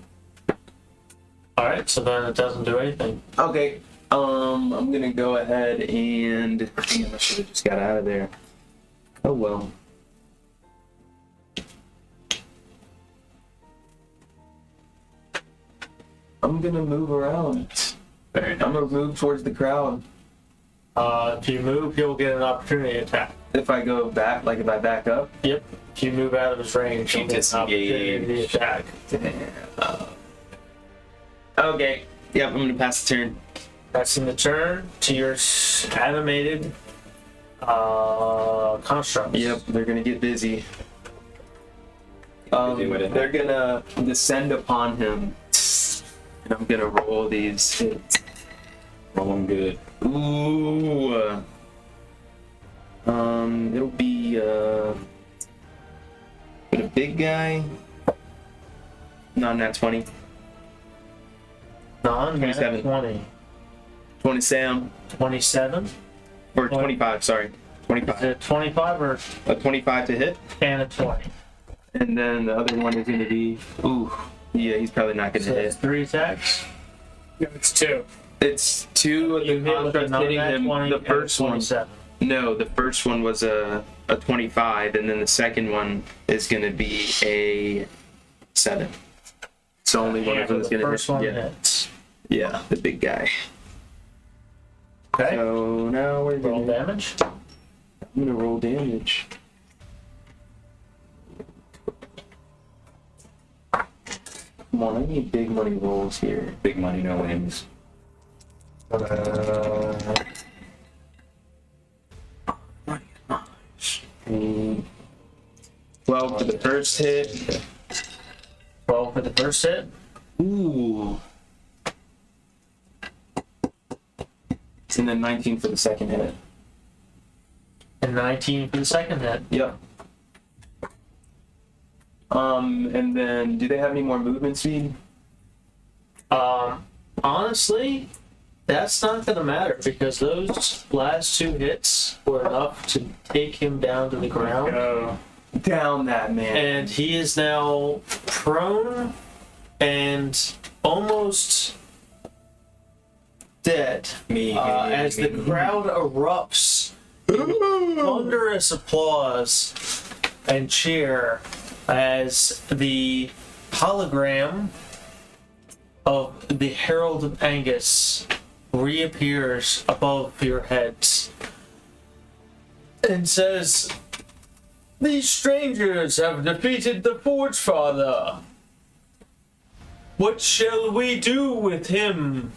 Alright, so then it doesn't do anything. Okay. I'm gonna go ahead and damn, I should have just got out of there. Oh well. I'm gonna move around. I'm gonna move towards the crowd. If you move, you'll get an opportunity attack. If I go back, like if I back up. Yep. If you move out of his range, you'll get an opportunity attack. Okay. Yep, I'm gonna pass the turn. Passing the turn to your animated constructs. Yep, they're gonna get busy. Busy with it. They're gonna descend upon him, and I'm gonna roll these hits. Roll them good. Ooh. It'll be with a big guy. Not nat 20. Non 27. 20. 27 27. or 25. Sorry, Is 25. it 25 or A 25 to hit, and a 20? and then the other one is gonna be. Ooh. Yeah, he's probably not gonna So hit. it's 3 attacks. No, it's 2. It's 2 of You the hit with a constructs hitting non-nat him. 20 The and first one. 27. No, the first one was a 25, and then the second one is going to be a 7. So only one of them is the going to first hit. one Yeah. hits. Yeah, the big guy. Okay. So now we're Roll going to damage. I'm going to roll damage. Come on, I need big money rolls here. Big money, no wins. 12 for the first hit. 12 for the first hit. Ooh. And then 19 for the second hit. And 19 for the second hit. Yep. And then do they have any more movement speed? Honestly, that's not gonna matter because those last 2 hits were enough to take him down to the ground. Oh. Down that man. And he is now prone and almost dead. As the crowd erupts in thunderous applause and cheer as the hologram of the Herald of Angus reappears above your heads and says, "These strangers have defeated the Forge Father. What shall we do with him?"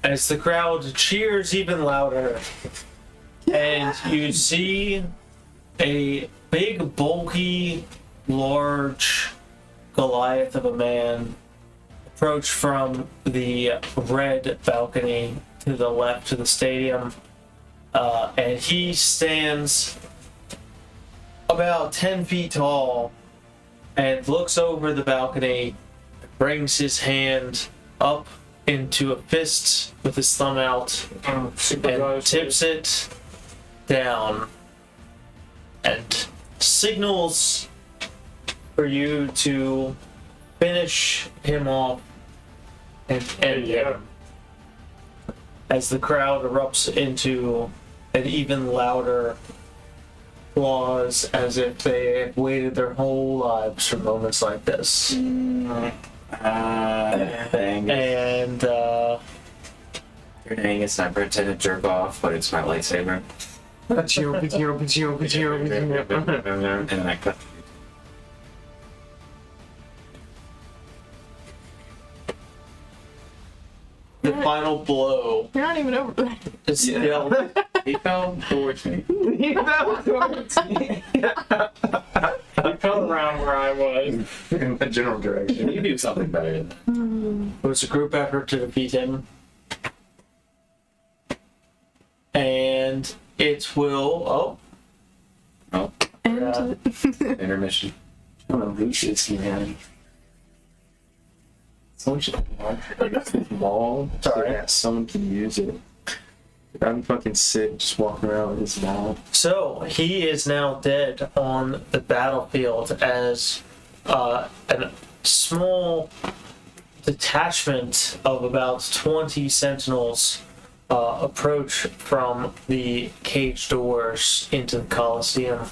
As the crowd cheers even louder, and you see a big, bulky, large Goliath of a man approach from the red balcony to the left of the stadium, and he stands about 10 feet tall and looks over the balcony, brings his hand up into a fist with his thumb out and tips it down and signals for you to finish him off and end him as the crowd erupts into an even louder claws as if they have waited their whole lives for moments like this. Dang. And You're an Angus, and I pretend to jerk off, but it's my lightsaber. And then I cut. the final blow You're not even over there. is still He fell towards me. He fell towards me. He fell around where I was. In the general direction. You do something better than that. it was a group effort to defeat him. And it will Oh, And intermission. I don't know who shoots you, man. Someone should launch a ball. Sorry. Yeah, someone can use it. I'm fucking sick just walking around with this ball. So he is now dead on the battlefield as a small detachment of about 20 sentinels approach from the cage doors into the Colosseum.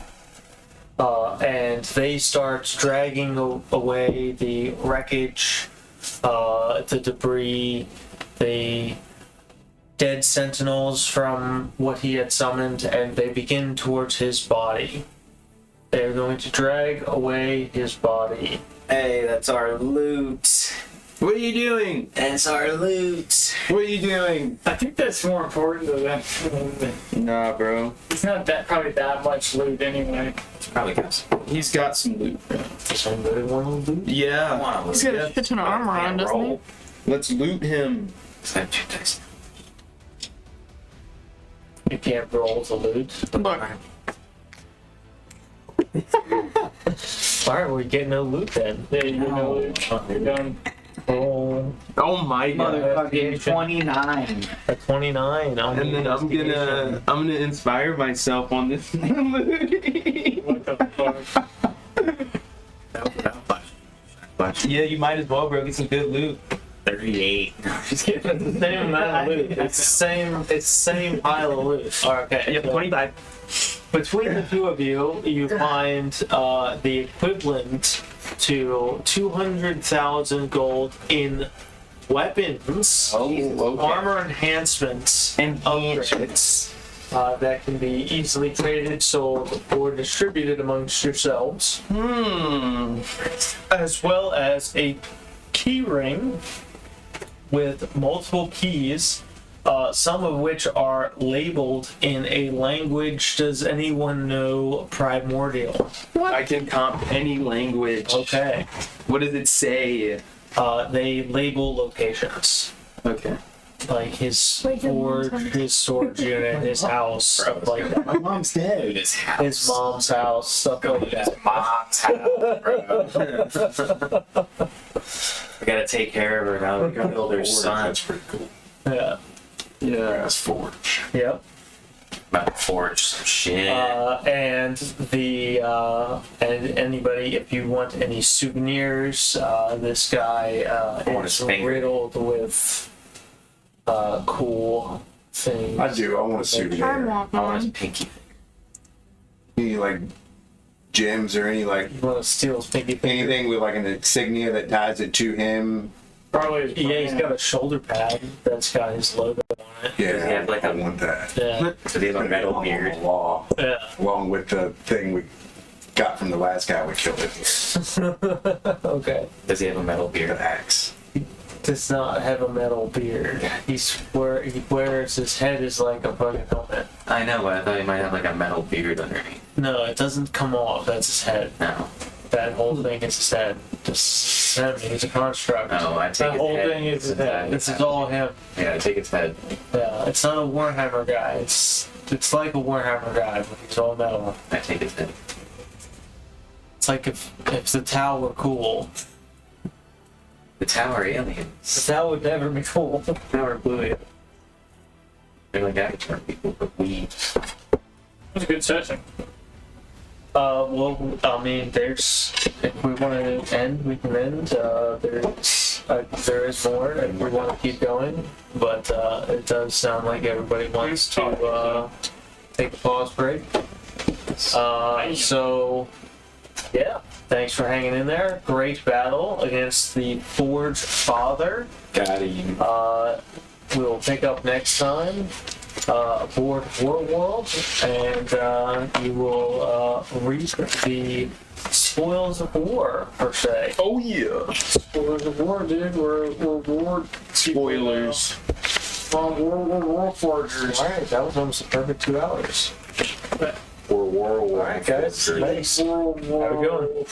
And they start dragging away the wreckage, the debris, the dead sentinels from what he had summoned, and they begin towards his body. They're going to drag away his body. Hey, that's our loot. What are you doing? That's our loot. What are you doing? I think that's more important than that. Nah, bro. It's not that probably that much loot anyway. It's probably guess. He's got some loot, bro. Somebody want to loot? Yeah. he's got a shit ton of armor on, doesn't he? Let's loot him. I have 2 dice. You can't roll to loot. Look, Alright, we get no loot then. There you go. You're done. Roll Oh my Motherfucking 29. a 29 on And the then I'm investigation. gonna inspire myself on this. What the fuck? Yeah, you might as well, bro. Get some good loot. 38. It's the same amount of loot. It's the same pile of loot. Alright, okay. Yep, so 25. between the two of you, you find the equivalent to 200,000 gold in weapons, armor enhancements, And upgrades that can be easily traded, sold, or distributed amongst yourselves, as well as a key ring with multiple keys, some of which are labeled in a language. Does anyone know Primordial? I can comp any language. Okay. What does it say? They label locations. Okay. Like his Like your mom's forge, house. his storage unit, his house, stuff like that. My mom's dead. His house. His mom's house, stuff like that. Mom's house, bro. We gotta take care of her now. We gotta build her son. That's pretty cool. Yeah. Yeah. That's forge. Yep. About to forge some shit. And anybody, if you want any souvenirs, this guy want is his finger. riddled with cool things. I do. I want a I souvenir. want I want his one. pinky. Any like gems or any like You want to steal his pinky finger? anything with like an insignia that ties it to him. Probably. Yeah, he's got a shoulder pad that's got his logo on it. Yeah, Does he have, like, I a- want that. Yeah. So he has a metal beard. Law, Yeah. along with the thing we got from the last guy we killed. Okay. Does he have a metal The beard? axe. Does not have a metal beard. He wears his head is like a fucking helmet. I know, but I thought he might have like a metal beard underneath. No, it doesn't come off. That's his head. No. That whole thing is his head. Just him. He's a construct. No, I take That his whole head. thing is his head. This is all him. Yeah, I take his head. Yeah, it's not a Warhammer guy. It's like a Warhammer guy, but he's all metal. I take his head. It's like if the Tau were cool. The Tower aliens. The Tau would never be cool. Tower blue aliens. They're like avatar people, but we. That's a good session. Well, I mean, there's. If we want to end, we can end. There is more, and we want to keep going, but it does sound like everybody wants to take a pause break. So, yeah, thanks for hanging in there. Great battle against the Forge Father. Got him. We'll pick up next time aboard World, and you will reap the spoils of war, per se. Oh yeah. Spoilers of war, dude. We're war Spoilers. from war forgers. Alright, that was almost a perfect 2 hours. Or World War. Alright, guys, thanks. Have a good one.